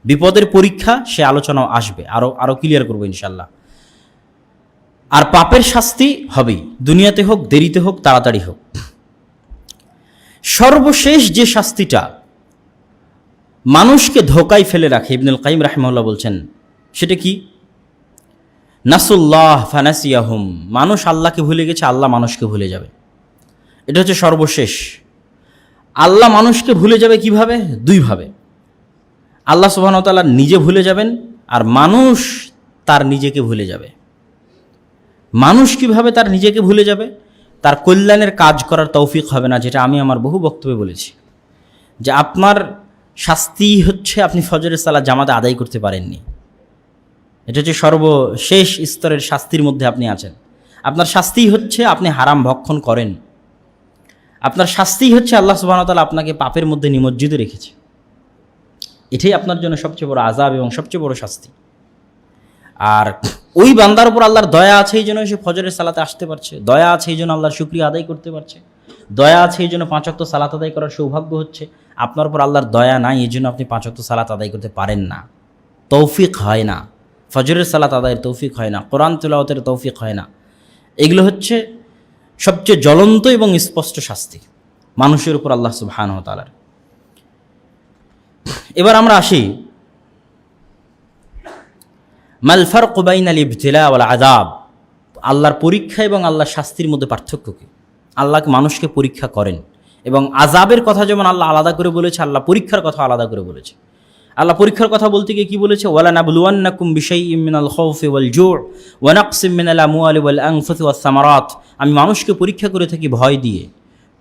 বিপদের পরীক্ষা, সে আলোচনাও আসবে, আরো ক্লিয়ার করবো ইনশাল্লাহ। আর পাপের শাস্তি হবেই, দুনিয়াতে হোক, দেরিতে হোক, তাড়াতাড়ি হোক। সর্বশেষ যে শাস্তিটা মানুষকে ধোকায় ফেলে রাখে, ইবনুল কাইয়িম রাহিমাহুল্লাহ বলছেন, সেটা কি? নাসুল্লাহ ফানাসিয়াহুম, মানুষ আল্লাহকে ভুলে গেছে, আল্লাহ মানুষকে ভুলে যাবে। এটা হচ্ছে সর্বশেষ। আল্লাহ মানুষকে ভুলে যাবে কিভাবে? দুইভাবে। আল্লাহ সুবহানাহু ওয়া তাআলা নিজে ভুলে যাবেন, আর মানুষ তার নিজেকে ভুলে যাবে। মানুষ কিভাবে তার নিজেকে ভুলে যাবে? তার কল্যাণের কাজ করার তৌফিক হবে না, যেটা আমি আমার বহু বক্তব্যে বলেছি, যে আপনার শাস্তি হচ্ছে আপনি ফজরের সালাত জামাতে আদায় করতে পারেননি। এটা হচ্ছে সর্বশেষ স্তরের শাস্তির মধ্যে আপনি আছেন। আপনার শাস্তি হচ্ছে আপনি হারাম ভক্ষণ করেন। আপনার শাস্তি হচ্ছে আল্লাহ সুবহানাহু ওয়া তাআলা আপনাকে পাপের মধ্যে নিমজ্জিত রেখেছে। এটাই আপনার জন্য সবচেয়ে বড় আযাব এবং সবচেয়ে বড় শাস্তি। আর ওই বান্দার উপর আল্লাহর দয়া আছে, এই জন্য সে ফজরের সালাতে আসতে পারছে, দয়া আছে এই জন্য আল্লাহর শুকরিয়া আদায় করতে পারছে, দয়া আছে এই জন্য 5 ওয়াক্ত সালাত আদায় করার সৌভাগ্য হচ্ছে। আপনার উপর আল্লাহর দয়া নাই, এই জন্য আপনি 5 ওয়াক্ত সালাত আদায় করতে পারেন না, তৌফিক হয় না, ফজরের সালাত আদায়ের তৌফিক হয় না, কোরআন তিলাওয়াতের তৌফিক হয় না। এগুলো হচ্ছে সবচেয়ে জ্বলন্ত এবং স্পষ্ট শাস্তি মানুষের উপর আল্লাহ সুবহানাহু ওয়া তাআলার। এবার আমরা আসি, মাল ফারকু বাইনাল ইবতিলা ওয়াল আযাব, আল্লাহর পরীক্ষা এবং আল্লাহর শাস্তির মধ্যে পার্থক্য কী? আল্লাহ মানুষকে পরীক্ষা করেন, এবং আযাবের কথা যেমন আল্লাহ আলাদা করে বলেছে, আল্লাহ পরীক্ষার কথা আলাদা করে বলেছে। আল্লাহ পরীক্ষার কথা বলতে গিয়ে কী বলেছে? ওয়ালা নাবলুওয়ান্নাকুম বিশাইইম মিনাল খাউফি ওয়াল জু' ওয়া নাকসিম মিনাল আমওয়ালি ওয়াল আনফুসি ওয়াস সামারাত, আমি মানুষকে পরীক্ষা করে থাকি ভয় দিয়ে,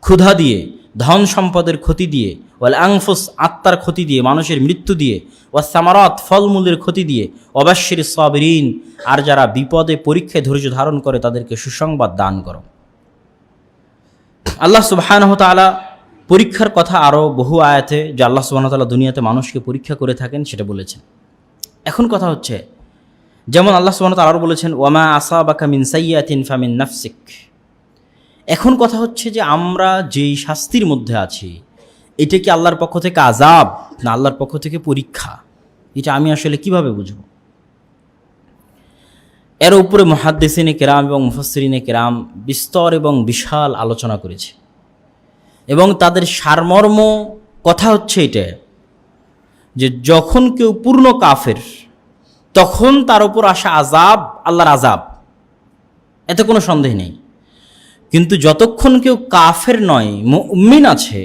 ক্ষুধা দিয়ে, ধন সম্পদের ক্ষতি দিয়ে, ওয়াল আনফুস, আত্মার ক্ষতি দিয়ে, মানুষের মৃত্যু দিয়ে, ওয়াস সামারাত, ফলমূলের ক্ষতি দিয়ে, ওয়াবাশশিরিস সাবিরিন, আর যারা বিপদে পরীক্ষায় ধৈর্য ধারণ করে তাদেরকে সুসংবাদ দান করো। আল্লাহ সুবহানাহু ওয়া তাআলা পরীক্ষার কথা আরও বহু আয়াতে, যে আল্লাহ সুবহানাহু ওয়া তাআলা দুনিয়াতে মানুষকে পরীক্ষা করে থাকেন, সেটা বলেছেন। এখন কথা হচ্ছে, যেমন আল্লাহ সুবহানাহু ওয়া তাআলা আরও বলেছেন, ওয়ামা আসাবাকা মিন সাইয়্যাতিন ফামিন নাফসিক। এখন কথা হচ্ছে যে আমরা যেই শাস্তির মধ্যে আছি, এটা কি আল্লাহর পক্ষ থেকে আযাব না আল্লাহর পক্ষ থেকে পরীক্ষা? এটা আমি আসলে কিভাবে বুঝব? এর উপরে মুহাদ্দিসিনে কেরাম এবং মুফাসসিরিনে কেরাম বিস্তর এবং বিশাল আলোচনা করেছে, এবং তাদের সারমর্ম কথা হচ্ছে এটা, যে যখন কেউ পূর্ণ কাফের তখন তার উপর আসা আযাব আল্লাহর আযাব, এতে কোনো সন্দেহ নেই। কিন্তু যতক্ষণ কেউ কাফের নয়, মুমিন আছে,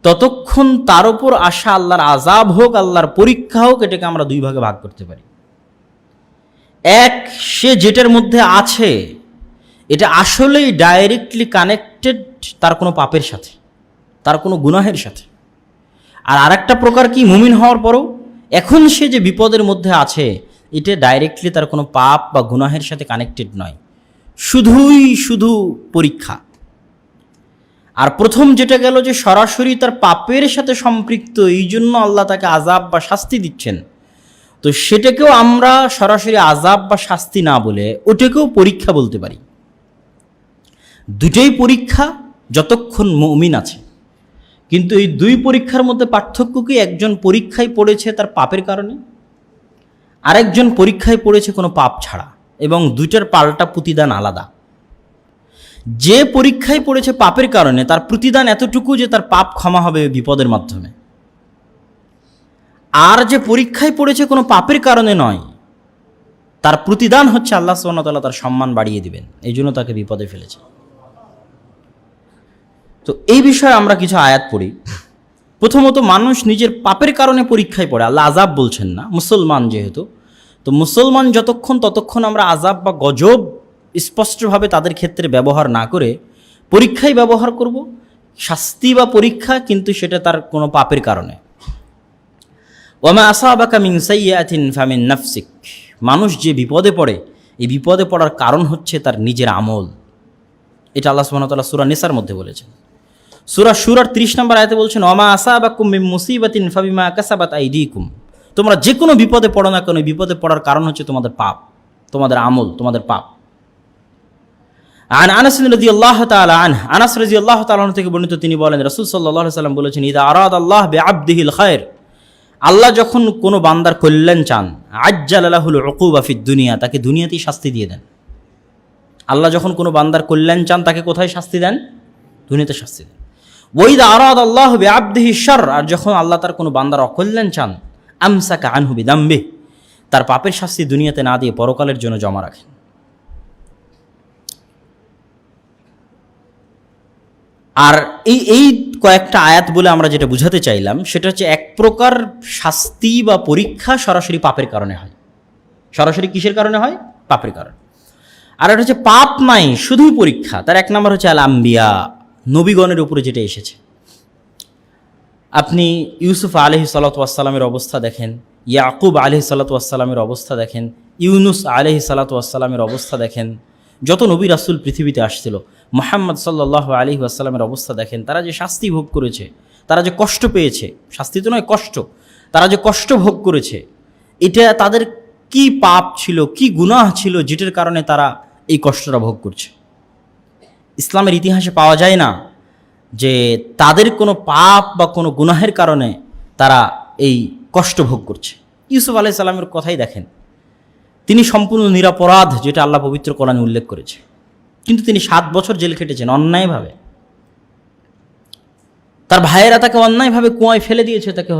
ততক্ষণ তার উপর আসা আল্লাহর আযাব হোক, আল্লাহর পরীক্ষা হোক, এটাকে আমরা দুই ভাগে ভাগ করতে পারি। এক, সে যেটার মধ্যে আছে এটা আসলেই ডাইরেক্টলি কানেক্টেড তার কোনো পাপের সাথে, তার কোনো গুনাহের সাথে। আর আরেকটা প্রকার কি, মুমিন হওয়ার পরও এখন সে যে বিপদের মধ্যে আছে এটা ডাইরেক্টলি তার কোনো পাপ বা গুনাহের সাথে কানেক্টেড নয়, শুধু পরীক্ষা। আর প্রথম যেটা গেল যে সরাসরি তার পাপের সাথে সম্পৃক্ত, এই জন্য আল্লাহ তাকে আযাব বা শাস্তি দিচ্ছেন, তো সেটাকেও আমরা সরাসরি আযাব বা শাস্তি না বলে ওটাকেও পরীক্ষা বলতে পারি। দুটোই পরীক্ষা যতক্ষণ মুমিন আছে। কিন্তু এই দুই পরীক্ষার মধ্যে পার্থক্য কি, একজন পরীক্ষায় পড়েছে তার পাপের কারণে, আরেকজন পরীক্ষায় পড়েছে কোনো পাপ ছাড়া, এবং দুইটার পাল্টা প্রতিদান আলাদা। যে পরীক্ষায় পড়েছে পাপের কারণে তার প্রতিদান এতটুকু যে তার পাপ ক্ষমা হবে বিপদের মাধ্যমে, আর যে পরীক্ষায় পড়েছে কোনো পাপের কারণে নয়, তার প্রতিদান হচ্ছে আল্লাহ সুবহানাহু ওয়া তাআলা তার সম্মান বাড়িয়ে দিবেন, এই জন্য তাকে বিপদে ফেলেছে। তো এই বিষয়ে আমরা কিছু আয়াত পড়ি। প্রথমত, মানুষ নিজের পাপের কারণে পরীক্ষায় পড়ে, আল্লাহ আযাব বলছেন না, মুসলমান যেহেতু, তো মুসলমান ততক্ষণ আমরা আযাব বা গজব স্পষ্টভাবে তাদের ক্ষেত্রে ব্যবহার না করে পরীক্ষায় ব্যবহার করব, শাস্তি বা পরীক্ষা, কিন্তু সেটা তার কোনো পাপের কারণে। ওয়ামা আসাবাকা মিন সাইয়্যাতিন ফামিন নাফসিক, মানুষ যে বিপদে পড়ে এই বিপদে পড়ার কারণ হচ্ছে তার নিজের আমল। এটা আল্লাহ সুবহানাহু ওয়া তাআলা সূরা নিসার মধ্যে বলেছেন। সূরা শুরার 30 নম্বর আয়াতে বলছেন, ওয়ামা আসাবাকুম মিন মুসিবাতিন ফাবিমা কাসাবাত আইদিকুম, তোমরা যে কোনো বিপদে পড়ো না কেন, বিপদে পড়ার কারণ হচ্ছে তোমাদের পাপ, তোমাদের আমল, তোমাদের পাপ। আনাস রাদিয়াল্লাহু তাআলা আনহু, আনাস রাদিয়াল্লাহু তাআলা থেকে বর্ণিত, তিনি বলেন রাসূল সাল্লাল্লাহু আলাইহি ওয়াসাল্লাম বলেছেন, ইযা আরাদাল্লাহু বিআবদিহিল খায়র, আল্লাহ যখন কোনো বান্দার কল্যাণ চান, আজ্জালা লাহুল উকুবা ফিদ দুনিয়া, তাকে দুনিয়াতেই শাস্তি দিয়ে দেন। আল্লাহ যখন কোনো বান্দার কল্যাণ চান তাকে কোথায় শাস্তি দেন? দুনিয়াতে শাস্তি দেন। ওয়াইদা আরাদাল্লাহু বিআবদিহিশ শারর, আর যখন আল্লাহ তার কোনো বান্দার অকল্যাণ চান, আমসাকা আনহু বিদামবিহি, তার পাপের শাস্তি দুনিয়াতে না দিয়ে পরকালের জন্য জমা রাখেন। আর এই কয়েকটা আয়াত বলে আমরা যেটা বুঝাতে চাইলাম সেটা হচ্ছে, এক প্রকার শাস্তি বা পরীক্ষা সরাসরি পাপের কারণে হয়। সরাসরি কিসের কারণে হয়? পাপের কারণে। আর এটা হচ্ছে পাপ নাই, শুধুই পরীক্ষা। তার এক নম্বর হচ্ছে আল আম্বিয়া, নবীগণের উপরে যেটা এসেছে। আপনি ইউসুফ আলাইহিসসালাতু ওয়াসসালামের অবস্থা দেখেন, ইয়াকুব আলাইহিসসালাতু ওয়াসসালামের অবস্থা দেখেন, ইউনুস আলাইহিসসালাতু ওয়াসসালামের অবস্থা দেখেন, যত নবী রাসূল পৃথিবীতে আসছিল, মুহাম্মদ সাল্লাল্লাহু আলাইহি ওয়াসাল্লামের অবস্থা দেখেন। তারা যে শাস্তি ভোগ করেছে, তারা যে কষ্ট পেয়েছে, শাস্তি তো নয়, কষ্ট, তারা যে কষ্ট ভোগ করেছে, এটা তাদের কি পাপ ছিল, কি গুনাহ ছিল যেটার কারণে তারা এই কষ্টটা ভোগ করছে। ইসলামের ইতিহাসে পাওয়া যায় না যে তাদের কোনো পাপ বা কোনো গুনাহের কারণে তারা এই কষ্ট ভোগ করছে। ইউসুফ আলাইহিস সালামের কথাই দেখেন, তিনি সম্পূর্ণ নিরপরাধ, যেটা আল্লাহ পবিত্র কোরআনে উল্লেখ করেছে, কিন্তু তিনি 7 বছর জেল খেটেছেন অন্যায়ভাবে। তার ভাইয়েরা তাকে অন্যায়ভাবে কুয়ায় ফেলে দিয়েছে তাকে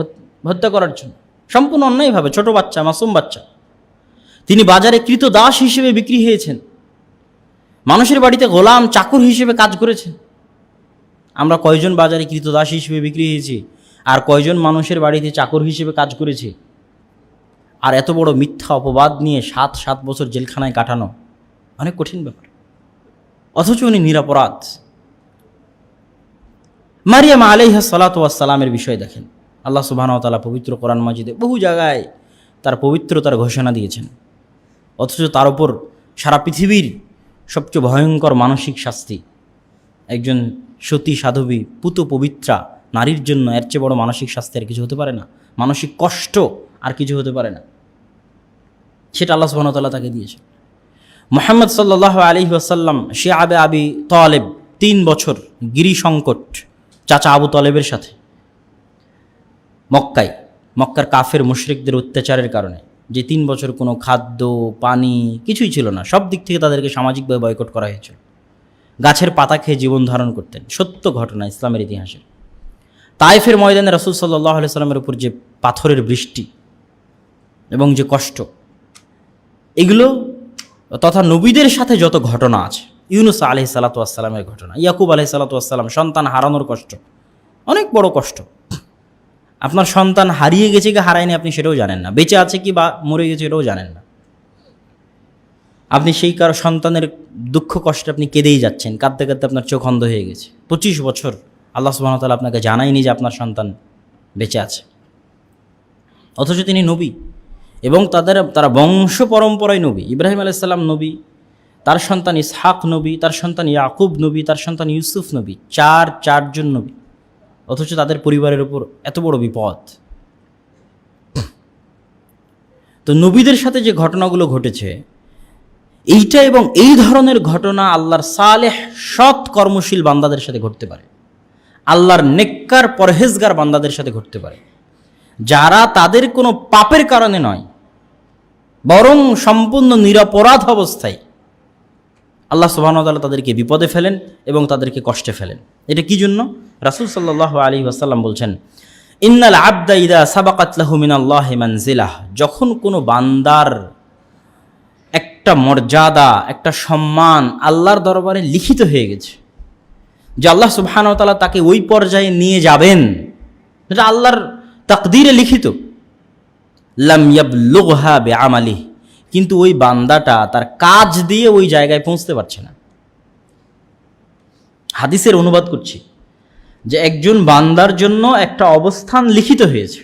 হত্যা করার জন্য, সম্পূর্ণ অন্যায়ভাবে, ছোট বাচ্চা, মাসুম বাচ্চা। তিনি বাজারে কৃতদাস হিসেবে বিক্রি হয়েছেন, মানুষের বাড়িতে গোলাম চাকর হিসেবে কাজ করেছেন। আমরা কয়জন বাজারে কৃতদাস হিসেবে বিক্রি হয়েছি, আর কয়জন মানুষের বাড়িতে চাকর হিসেবে কাজ করেছি? আর এত বড় মিথ্যা অপবাদ নিয়ে 7 বছর জেলখানায় কাটানো অনেক কঠিন ব্যাপার, অথচ উনি নিরপরাধ। মারিয়াম আলাইহিস সালাতু ওয়াস সালামের বিষয় দেখেন, আল্লাহ সুবহানাহু ওয়া তাআলা পবিত্র কোরআন মাজিদে বহু জায়গায় তার পবিত্রতার ঘোষণা দিয়েছেন, অথচ তার উপর সারা পৃথিবীর সবচেয়ে ভয়ঙ্কর মানসিক শাস্তি, একজন সতী সাধবী পুত পবিত্রা নারীর জন্য এর চেয়ে বড় মানসিক শাস্তি আর কিছু হতে পারে না, মানসিক কষ্ট আর কিছু হতে পারে না, সেটা আল্লাহ সুবহানাহু ওয়া তাআলা তাকে দিয়েছেন। মুহাম্মদ সাল্লাল্লাহু আলাইহি ওয়াসাল্লাম শিআবে আবি তালেব 3 বছর গিরি সংকট চাচা আবু তালেবের সাথে মক্কার কাফের মুশরিকদের অত্যাচারের কারণে, যে 3 বছর কোনো খাদ্য পানি কিছুই ছিল না, সব দিক থেকে তাদেরকে সামাজিকভাবে বয়কট করা হয়েছিল, গাছের পাতা খেয়ে জীবন ধারণ করতেন। সত্য ঘটনা ইসলামের ইতিহাসের। তায়েফের ময়দানে রাসূল সাল্লাল্লাহু আলাইহি সাল্লামের উপর যে পাথরের বৃষ্টি এবং যে কষ্ট, এগুলো তথা নবীদের সাথে যত ঘটনা আছে, ইউনুস আলাইহিস সালাতু ওয়াস সালামের ঘটনা, ইয়াকুব আলাইহিস সালাতু ওয়াস সালাম সন্তান হারানোর কষ্ট, অনেক বড় কষ্ট। আপনার সন্তান হারিয়ে গেছে কি হারায়নি আপনি সেটাও জানেন না, বেঁচে আছে কি বা মরে গেছে এটাও জানেন না। আপনি সেই কারো সন্তানের দুঃখ কষ্টে আপনি কেঁদেই যাচ্ছেন, কাঁদতে কাঁদতে আপনার চোখ অন্ধ হয়ে গেছে। 25 বছর আল্লাহ সুবহানাহু ওয়া তাআলা আপনাকে জানায়নি যে আপনার সন্তান বেঁচে আছে, অথচ তিনি নবী এবং তারা বংশ পরম্পরায় নবী। ইব্রাহিম আলাইহিস সালাম নবী, তার সন্তান ইসহাক নবী, তার সন্তান ইয়াকুব নবী, তার সন্তান ইউসুফ নবী, চারজন নবী, অথচ তাদের পরিবারের উপর এত বড় বিপদ। তো নবীদের সাথে যে ঘটনাগুলো ঘটেছে এইটা এবং এই ধরনের ঘটনা আল্লাহর সালেহ সৎ কর্মশীল বান্দাদের সাথে ঘটতে পারে, আল্লাহর নেককার পরহেজগার বান্দাদের সাথে ঘটতে পারে, যারা তাদের কোনো পাপের কারণে নয় বরং সম্পূর্ণ নিরপরাধ অবস্থায় আল্লাহ সুবহানাহু ওয়া তাআলা তাদেরকে বিপদে ফেলেন এবং তাদেরকে কষ্টে ফেলেন। এটা কি জন্য? রাসূল সাল্লাল্লাহু আলাইহি ওয়াসাল্লাম বলছেন, ইন্নাল আবদা ইযা সাবাকাত লাহু মিনাল্লাহি মানজিলাহ, যখন কোনো বান্দার একটা মর্যাদা, একটা সম্মান আল্লাহর দরবারে লিখিত হয়ে গেছে যে আল্লাহ সুবহানাহু ওয়া তাআলা তাকে ওই পর্যায়ে নিয়ে যাবেন, যেটা আল্লাহর তাকদীরে লিখিত, লাম ইয়াবলুগহা বিআমালিহি, কিন্তু ওই বান্দাটা তার কাজ দিয়ে ওই জায়গায় পৌঁছতে পারছে না। হাদিসের অনুবাদ করছি যে একজন বান্দার জন্য একটা অবস্থান লিখিত হয়েছে,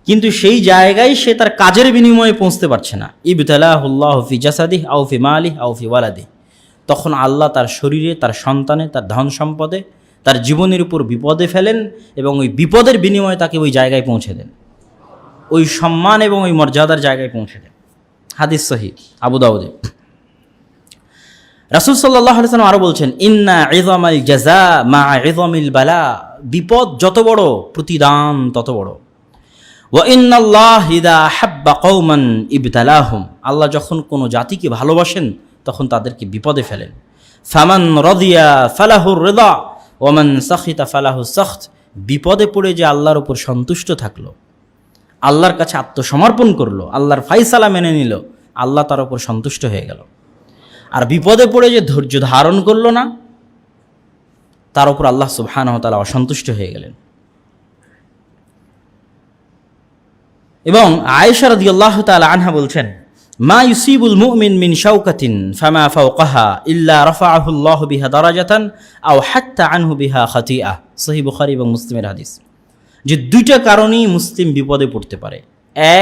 কিন্তু সেই জায়গায় সে তার কাজের বিনিময়ে পৌঁছতে পারছে না। ইবতালাহুল্লাহু ফি জাসাদিহি আও ফি মালিহি আও ফি ওয়ালাদিহি, তখন আল্লাহ তার শরীরে, তার সন্তানে, তার ধন সম্পদে, তার জীবনের উপর বিপদে ফেলেন এবং ওই বিপদের বিনিময়ে তাকে ওই জায়গায় পৌঁছে দেন, ওই সম্মান এবং ওই মর্যাদার জায়গায় পৌঁছে দেন। হাদিস সহিহ, আবু দাউদে। রাসূল সাল্লাল্লাহু আলাইহি ওয়াসাল্লাম আরো বলছেন, ইন্না ইযামাল জাযা মা ইযামিল বালা, বিপদ যত বড় প্রতিদান তত বড়। ওয়া ইন্নাল্লাহ ইযা হাব্বা কওমান ইবতালাহুম, আল্লাহ যখন কোনো জাতিকে ভালোবাসেন তখন তাদেরকে বিপদে ফেলেন। ফামান রাদিয়া ফালাহুর রিদা ওয়া মান সাখিতা ফালাহুস সাখত, বিপদে পড়ে যে আল্লাহর উপর সন্তুষ্ট থাকলো, আল্লাহর কাছে আত্মসমর্পণ করলো, আল্লাহর ফায়সালা মেনে নিল, আল্লাহ তার উপর সন্তুষ্ট হয়ে গেল। আর বিপদে পড়ে যে ধৈর্য ধারণ করলো না, তার উপর আল্লাহ সুবহানাহু ওয়া তাআলা অসন্তুষ্ট হয়ে গেলেন। এবং আয়েশা রাদিয়াল্লাহু তাআলা আনহা বলছেন, মা ইউসিবুল মুমিন মিন শাওকাতিন ফামা ফাওকাহা ইল্লা রাফাআহু আল্লাহু বিহা দারাজাতান আও হাত্তা আনহু বিহা খাতিআ, সহিহ বুখারী এবং মুসলিমের হাদিস। যে দুইটা কারণেই মুসলিম বিপদে পড়তে পারে।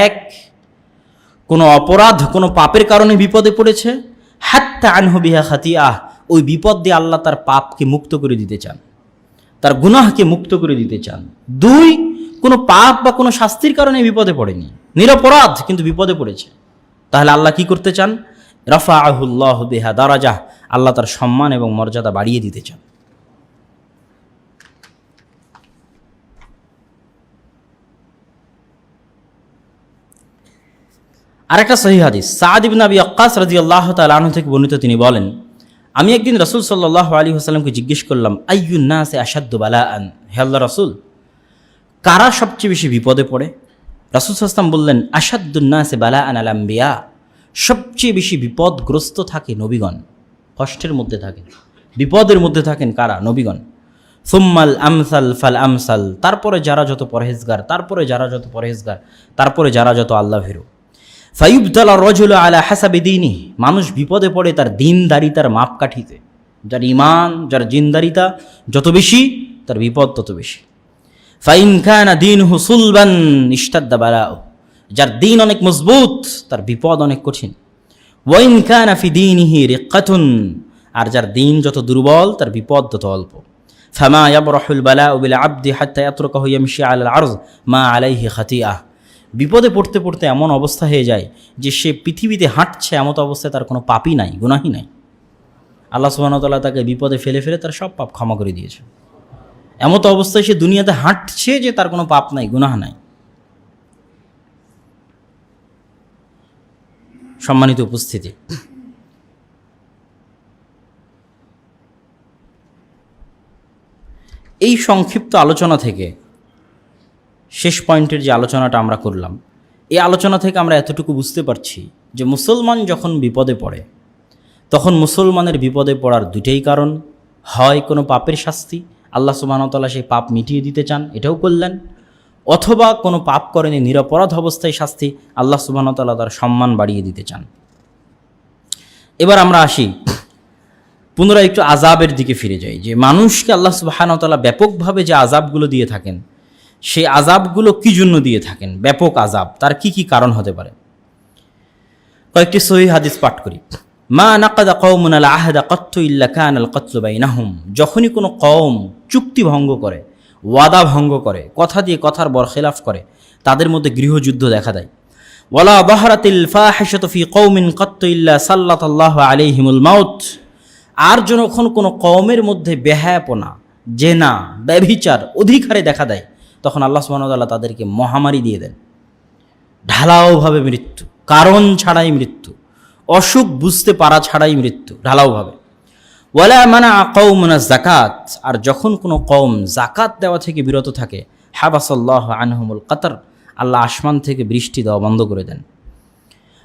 এক, কোনো অপরাধ, কোনো পাপের কারণে বিপদে পড়েছে, হাত্তা আনহু বিহা খাতিআ, ওই বিপদ দিয়ে আল্লাহ তার পাপকে মুক্ত করে দিতে চান, তার গুনাহকে মুক্ত করে দিতে চান। দুই, কোনো পাপ বা কোনো শাস্তির কারণে বিপদে পড়েনি, নিরপরাধ কিন্তু বিপদে পড়েছে, তাহলে আল্লাহ কি করতে চান? রাফাআহুল্লাহু বিহা দারাজাহ, আল্লাহ তার সম্মান এবং মর্যাদা বাড়িয়ে দিতে চান। আরেকটা সহিহ হাদিস, সাদ ইবনে আবি ওয়াক্কাস রাদিয়াল্লাহু তাআলা আনহু থেকে বর্ণিত, তিনি বলেন, আমি একদিন রাসূল সাল্লাল্লাহু আলাইহি ওয়াসাল্লামকে জিজ্ঞেস করলাম, আইয়ুন নাসি আশাদ্দু বালাআন, হে আল্লাহর রাসূল, কারা সবচেয়ে বেশি বিপদে পড়ে? রাসূল সাল্লাল্লাহু আলাইহি ওয়াসাল্লাম বললেন, আশাদ্দুন নাসি বালাআন আল আম্বিয়া, সবচেয়ে বেশি বিপদগ্রস্ত থাকে নবীগণ, কষ্টের মধ্যে থাকেন, বিপদের মধ্যে থাকেন কারা? নবীগণ। সুম্মাল আমসাল ফাল আমসাল, তারপরে যারা যত পরহেজগার, তারপরে যারা যত পরহেজগার, তারপরে যারা যত আল্লাহ ভীরু। ফায়ুবতালা রাজুলু আলা হাসাবি দীনিহি, মানুষ বিপদে পড়ে তার দীনদারিতার মাপকাঠিতে, যার ঈমান, যার জিনদারিতা যত বেশি তার বিপদ তত বেশি। ফাইন কানা দীনহু সুলবান ইশতাদ্দা বালাউ, যার দিন অনেক মজবুত তার বিপদ অনেক কঠিন। ওয়াইন কানা ফি দীনিহি রিক্কাতুন, আর যার দিন যত দুর্বল তার বিপদ তত অল্প। ফামা ইয়াবরাহুল বালাউ বিল আবদি হাত্তা ইয়াতরুকাহু ইয়ামশি আলাল আরজ মা আলাইহি খাতিআহ, বিপদে পড়তে পড়তে এমন অবস্থা হয়ে যায় যে সে পৃথিবীতে হাঁটছে, এমত অবস্থায় তার কোনো পাপই নাই, গুনাহই নাই। আল্লাহ সুবহানাহু ওয়া তাআলা তাকে বিপদে ফেলে ফেলে তার সব পাপ ক্ষমা করে দিয়েছে। এমত অবস্থায় সে দুনিয়াতে হাঁটছে যে তার কোনো পাপ নাই, গুনাহ নাই। সম্মানিত উপস্থিতি, এই সংক্ষিপ্ত আলোচনা থেকে, শেষ পয়েন্টের যে আলোচনাটা আমরা করলাম, এই আলোচনা থেকে আমরা এতটুকু বুঝতে পারছি যে মুসলমান যখন বিপদে পড়ে তখন মুসলমানের বিপদে পড়ার দুইটাই কারণ, হয় কোনো পাপের শাস্তি, আল্লাহ সুবহানাহু ওয়া তাআলা সেই পাপ মিটিয়ে দিতে চান, এটাও করলেন, অথবা কোনো পাপ করেনি নিরপরাধ অবস্থায় শাস্তি, আল্লাহ সুবহানাহু ওয়া তাআলা তার সম্মান বাড়িয়ে দিতে চান। এবার আমরা আসি পুনরায় একটু আযাবের দিকে ফিরে যাই, যে মানুষকে আল্লাহ সুবহানাহু ওয়া তাআলা ব্যাপকভাবে যে আযাবগুলো দিয়ে থাকেন সেই আযাবগুলো কি জন্য দিয়ে থাকেন, ব্যাপক আযাব, তার কি কি কারণ হতে পারে। কয়েকটি সহিহ হাদিস পাঠ করি। মা নাকাদা কওমুন আল আহদা কাত্তু ইল্লা কানা আল কাতলু বাইনাহুম, যখনই কোনো কওম চুক্তি ভঙ্গ করে, ওয়াদা ভঙ্গ করে, কথা দিয়ে কথার বরখেলাফ করে, তাদের মধ্যে গৃহযুদ্ধ দেখা দেয়। ওয়ালা বাহরাতিল ফাহিশাতু ফি কওমিন কাত্তু ইল্লা সাল্লাতাল্লাহু আলাইহিমুল মাউত, আর যখন কোনো কওমের মধ্যে বেহায়াপনা, জেনা, ব্যভিচার অধিকারে দেখা দেয়, তখন আল্লাহ সুবহানাহু ওয়া তাআলা তাদেরকে মহামারী দিয়ে দেন। ঢালাওভাবে মৃত্যু, কারণ ছাড়াই মৃত্যু, অসুখ বুঝতে পারা ছাড়াই মৃত্যু, ঢালাওভাবে। ওয়ালা মানা কওমুন যাকাত, আর যখন কোনো কওম যাকাত দেওয়া থেকে বিরত থাকে, হাবাসাল্লাহু আনহুমুল কাতর, আল্লাহ আসমান থেকে বৃষ্টি দেওয়া বন্ধ করে দেন।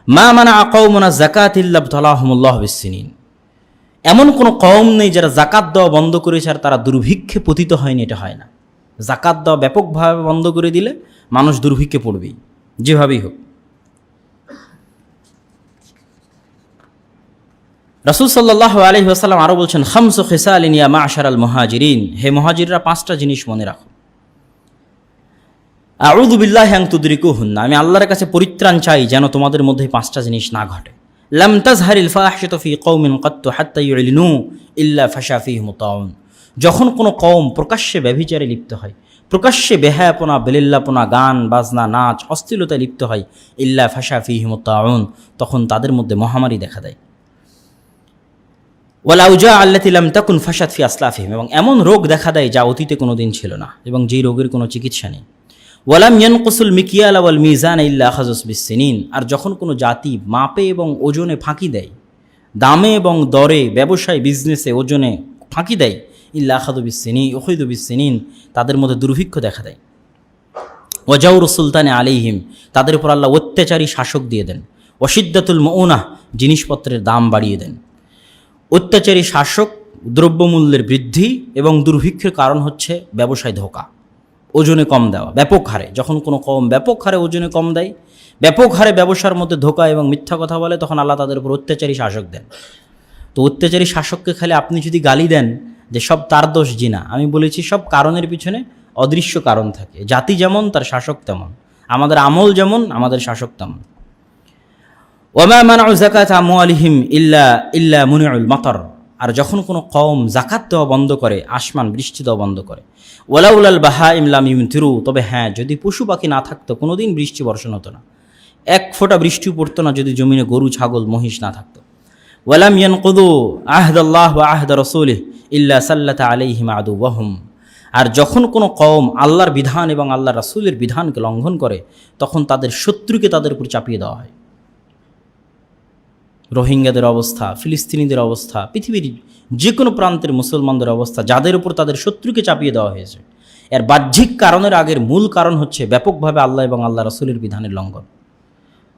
মা মানা কওমুন যাকাত ইল্লা ইবতালাহুমুল্লাহু বিসসিনিন, এমন কোনো কওম নেই যারা যাকাত দেওয়া বন্ধ করেছে আর তারা দুর্ভিক্ষে পতিত হয়নি, এটা হয় না। যাকাত দেওয়া ব্যাপকভাবে বন্ধ করে দিলে মানুষ দুর্ভিক্ষে পড়বেই, যেভাবেই হোক। রাসূল সাল্লাল্লাহু আলাইহি ওয়াসাল্লাম আরও বলছেন, খামসু খিসালিন ইয়া মা'শারাল মুহাজিরিন, হে মুহাজিররা 5টা জিনিস মনে রাখো। আউযু বিল্লাহি আন তুদরিকুহুন্না, আমি আল্লাহর কাছে পরিত্রাণ চাই যেন তোমাদের মধ্যে 5টা জিনিস না ঘটে। লাম তাজহারিল ফাহিশাতু ফি কওমিন কাত্তু হাত্তা ইউলিনু ইল্লা ফাশা ফীহিমুত তাউন, যখন কোনো কওম প্রকাশ্যে ব্যভিচারে লিপ্ত হয়, প্রকাশ্যে বেহায়াপনা, বেলিল্লাপনা, গান বাজনা, নাচ, অশ্লীলতায় লিপ্ত হয়, ইল্লা ফাশা ফীহিমুত তাউন, তখন তাদের মধ্যে মহামারী দেখা দেয়। ওয়াল আউজা আল্লাতী লাম তাকুন ফাশাত ফি আসলাফিহিম, এবং এমন রোগ দেখা দেয় যা অতীতে কোনো দিন ছিল না এবং যেই রোগের কোনো চিকিৎসা নেই। ওয়ালাম ইয়ানকুসুল মিকিয়াল ওয়াল মিজান ইল্লা আখাযুস বিসসিনিন, আর যখন কোনো জাতি মাপে এবং ওজনে ফাঁকি দেয়, দামে এবং দরে, ব্যবসায় বিজনেসে ওজনে ফাঁকি দেয়, ইল্লা আখাযু বিসসিনিন উখিযু বিসসিনিন, তাদের মধ্যে দুর্ভিক্ষ দেখা দেয়। ওয়াজাউরু সুলতানে আলাইহিম, তাদের উপর আল্লাহ অত্যাচারী শাসক দিয়ে দেন। ওয়াশিদ্দাতুল মুউনাহ, জিনিসপত্রের দাম বাড়িয়ে দেন। অত্যাচারী শাসক, দ্রব্যমূল্যের বৃদ্ধি এবং দুর্ভিক্ষের কারণ হচ্ছে ব্যবসায় ধোঁকা, ওজনে কম দেওয়া ব্যাপক হারে। যখন কোনো কম ব্যাপক হারে ওজনে কম দেয়, ব্যাপক হারে ব্যবসার মধ্যে ধোঁকা এবং মিথ্যা কথা বলে, তখন আল্লাহ তাদের উপর অত্যাচারী শাসক দেন। তো অত্যাচারী শাসককে খালি আপনি যদি গালি দেন যে সব তার দোষ, জিনা, আমি বলেছি সব কারণের পিছনে অদৃশ্য কারণ থাকে। জাতি যেমন তার শাসক তেমন, আমাদের আমল যেমন আমাদের শাসক তেমন। ওয়ামা মানাউ যাকাত আমওয়ালিহিম ইল্লা মুনিউল মাতার, আর যখন কোনো কওম যাকাত দেওয়া বন্ধ করে, আসমান বৃষ্টি দেওয়া বন্ধ করে। ওয়ালাউলাল বাহাইম লাম ইউমতিরু, তবে হ্যাঁ, যদি পশু পাখি না থাকতো কোনোদিন বৃষ্টি বর্ষণ হতো না, এক ফোঁটা বৃষ্টিও পড়তো না যদি জমিনে গরু, ছাগল, মহিষ না থাকতো। ওয়ালাম ইয়ানকুদু আহদাল্লাহ ওয়া আহদা রাসূলিহি ইল্লা সাল্লাতা আলাইহিম আদুওয়াহুম, আর যখন কোনো কওম আল্লাহর বিধান এবং আল্লাহর রাসূলের বিধানকে লঙ্ঘন করে, তখন তাদের শত্রুকে তাদের উপর চাপিয়ে দেওয়া হয়। রোহিঙ্গাদের অবস্থা, ফিলিস্তিনিদের অবস্থা, পৃথিবীর যে কোনো প্রান্তের মুসলমানদের অবস্থা, যাদের উপর তাদের শত্রুকে চাপিয়ে দেওয়া হয়েছে, এর বাহ্যিক কারণের আগের মূল কারণ হচ্ছে ব্যাপকভাবে আল্লাহ এবং আল্লাহ রাসূলের বিধানের লঙ্ঘন,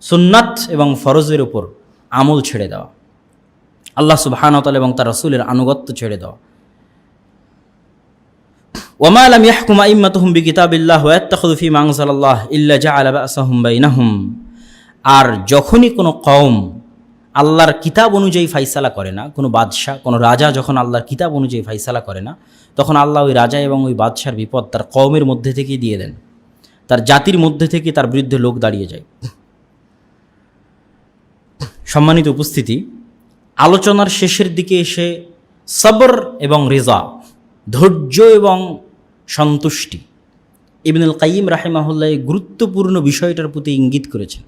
সুন্নাত এবং ফরজের উপর আমল ছেড়ে দেওয়া, আল্লাহ সুবহানাহু ওয়া তাআলা এবং তার রাসূলের আনুগত্য ছেড়ে দেওয়া। ওয়ামা লাম ইয়াহকুম আইম্মাতুহুম বিকিতাবিল্লাহ ওয়া ইয়াত্তাখিযু ফীমা আনজালাল্লাহ ইল্লা জাআলা বা'সাহুম বাইনাহুম, আর যখনই কোনো কওম আল্লাহর কিতাব অনুযায়ী ফাইসালা করে না, কোনো বাদশাহ, কোনো রাজা যখন আল্লাহর কিতাব অনুযায়ী ফাইসালা করে না, তখন আল্লাহ ওই রাজা এবং ওই বাদশার বিপদ তার কওমের মধ্যে থেকেই দিয়ে দেন, তার জাতির মধ্যে থেকে তার বিরুদ্ধে লোক দাঁড়িয়ে যায়। সম্মানিত উপস্থিতি, আলোচনার শেষের দিকে এসে সবর এবং রিজা, ধৈর্য এবং সন্তুষ্টি, ইবনুল কাইয়িম রাহিমাহুল্লাহ গুরুত্বপূর্ণ বিষয়টার প্রতি ইঙ্গিত করেছেন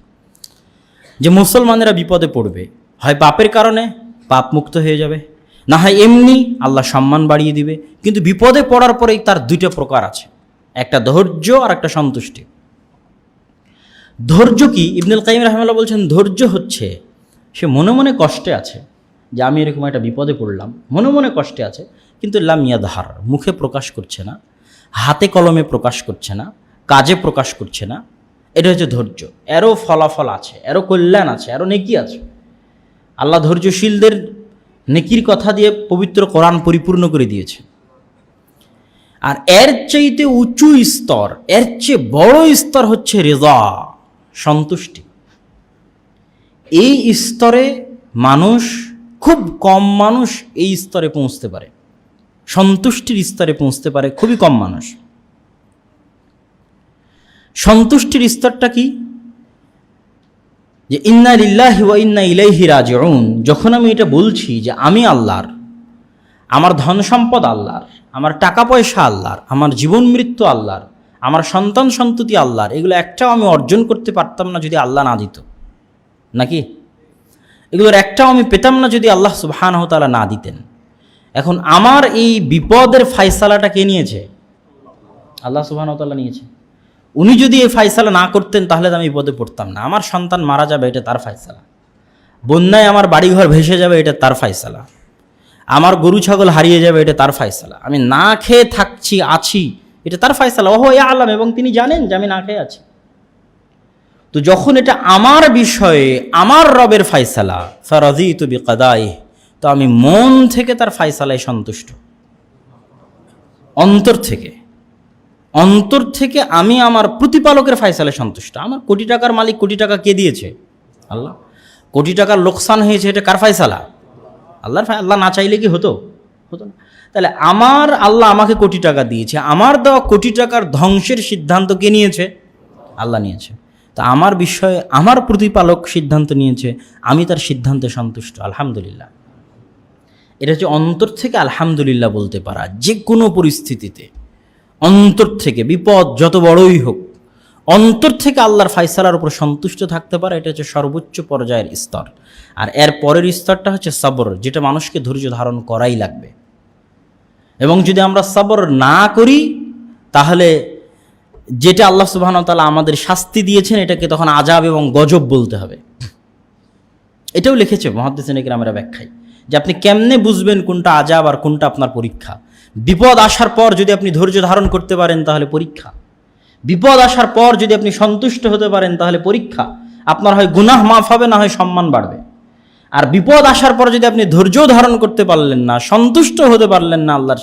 যে মুসলমানেরা বিপদে পড়বে, হয় পাপের কারণে পাপ মুক্ত হয়ে যাবে, না হয় এমনি আল্লাহ সম্মান বাড়িয়ে দিবে, কিন্তু বিপদে পড়ার পরেই তার দুইটা প্রকার আছে, একটা ধৈর্য আর একটা সন্তুষ্টি। ধৈর্য কি? ইবনুল কাইয়িম রাহিমাহুল্লাহ বলছেন, ধৈর্য হচ্ছে সে মনে মনে কষ্টে আছে যে আমি এরকম একটা বিপদে পড়লাম, মনে মনে কষ্টে আছে, কিন্তু লাম ইয়াদহার, মুখে প্রকাশ করছে না, হাতে কলমে প্রকাশ করছে না, কাজে প্রকাশ করছে না, এটা হচ্ছে ধৈর্য। এরও ফলাফল আছে, এরও কল্যাণ আছে, এরও নেকি আছে। আল্লাহ ধৈর্যশীলদের নেকির কথা দিয়ে পবিত্র কোরআন পরিপূর্ণ করে দিয়েছে। আর এর চাইতে উঁচু স্তর, এর চেয়ে বড় স্তর হচ্ছে রিজা, সন্তুষ্টি। এই স্তরে মানুষ, খুব কম মানুষ এই স্তরে পৌঁছতে পারে, সন্তুষ্টির স্তরে পৌঁছতে পারে খুবই কম মানুষ। সন্তুষ্টির স্তরটা কি? যে ইন্না লিল্লাহি ওয়া ইন্না ইলাইহি রাজিউন, যখন আমি এটা বলছি যে আমি আল্লাহর, আমার ধন সম্পদ আল্লাহর, আমার টাকা পয়সা আল্লাহর, আমার জীবন মৃত্যু আল্লাহর, আমার সন্তান সন্ততি আল্লাহর, এগুলো একটাও আমি অর্জন করতে পারতাম না যদি আল্লাহ না দিত, নাকি? এগুলোর একটাও আমি পেতাম না যদি আল্লাহ সুবহানাহু ওয়া তাআলা না দিতেন। এখন আমার এই বিপদের ফায়সালাটা কে নিয়েছে? আল্লাহ সুবহানাহু ওয়া তাআলা নিয়েছে। উনি যদি এই ফায়সালা না করতেন তাহলে তো আমি বিপদে পড়তাম না। আমার সন্তান মারা যাবে, এটা তার ফায়সালা। বন্যায় আমার বাড়িঘর ভেসে যাবে, এটা তার ফায়সালা। আমার গরু ছাগল হারিয়ে যাবে, এটা তার ফায়সালা। আমি না খেয়ে থাকছি, আছি, এটা তার ফায়সালা। ওহো ইয়া আলাম, এবং তিনি জানেন যে আমি না খেয়ে আছি। তো যখন এটা আমার বিষয়ে আমার রবের ফায়সালা, ফারাযীতু বিকাদাইহি, তো আমি মন থেকে তার ফায়সালায় সন্তুষ্ট, অন্তর থেকে আমি আমার প্রতিপালকের ফায়সালায় সন্তুষ্ট। আমার কোটি টাকার মালিক, কোটি টাকা কে দিয়েছে? আল্লাহ। কোটি টাকার লোকসান হয়েছে, এটা কার ফায়সালা? আল্লাহর। আল্লাহ না চাইলে কি হতো? হতো না। তাহলে আমার আল্লাহ আমাকে কোটি টাকা দিয়েছে, আমার দেওয়া কোটি টাকার ধ্বংসের সিদ্ধান্ত কে নিয়েছে? আল্লাহ নিয়েছে। তা আমার বিষয়ে আমার প্রতিপালক সিদ্ধান্ত নিয়েছে, আমি তার সিদ্ধান্তে সন্তুষ্ট, আলহামদুলিল্লাহ। এটা হচ্ছে অন্তর থেকে আলহামদুলিল্লাহ বলতে পারা, যে কোনো পরিস্থিতিতে অন্তর থেকে, বিপদ যত বড়ই হোক, অন্তর থেকে আল্লাহর ফায়সালার উপর সন্তুষ্ট থাকতে পারে। এটা হচ্ছে সর্বোচ্চ পর্যায়ের স্তর। আর এর পরের স্তরটা হচ্ছে সবর, যেটা মানুষকে ধৈর্য ধারণ করাই লাগবে। এবং যদি আমরা সবর না করি তাহলে যেটা আল্লাহ সুবহানাহু ওয়া তাআলা আমাদের শাস্তি দিয়েছেন, এটাকে তখন আযাব এবং গজব বলতে হবে। এটাও লিখেছে মুহাদ্দিসিনে কিরামের ব্যাখ্যায়, যে আপনি কেমনে বুঝবেন কোনটা আযাব আর কোনটা আপনার পরীক্ষা। বিপদ আসার পর যদি আপনি ধৈর্য ধারণ করতে পারেন তাহলে পরীক্ষা। বিপদ আসার পর যদি আপনি সন্তুষ্ট হতে পারেন তাহলে পরীক্ষা। আপনার হয় গুনাহ মাফ হবে, না হয় সম্মান বাড়বে। আর বিপদ আসার পর যদি আপনি ধৈর্য ধারণ করতে পারলেন না, সন্তুষ্ট হতে পারলেন না আল্লাহর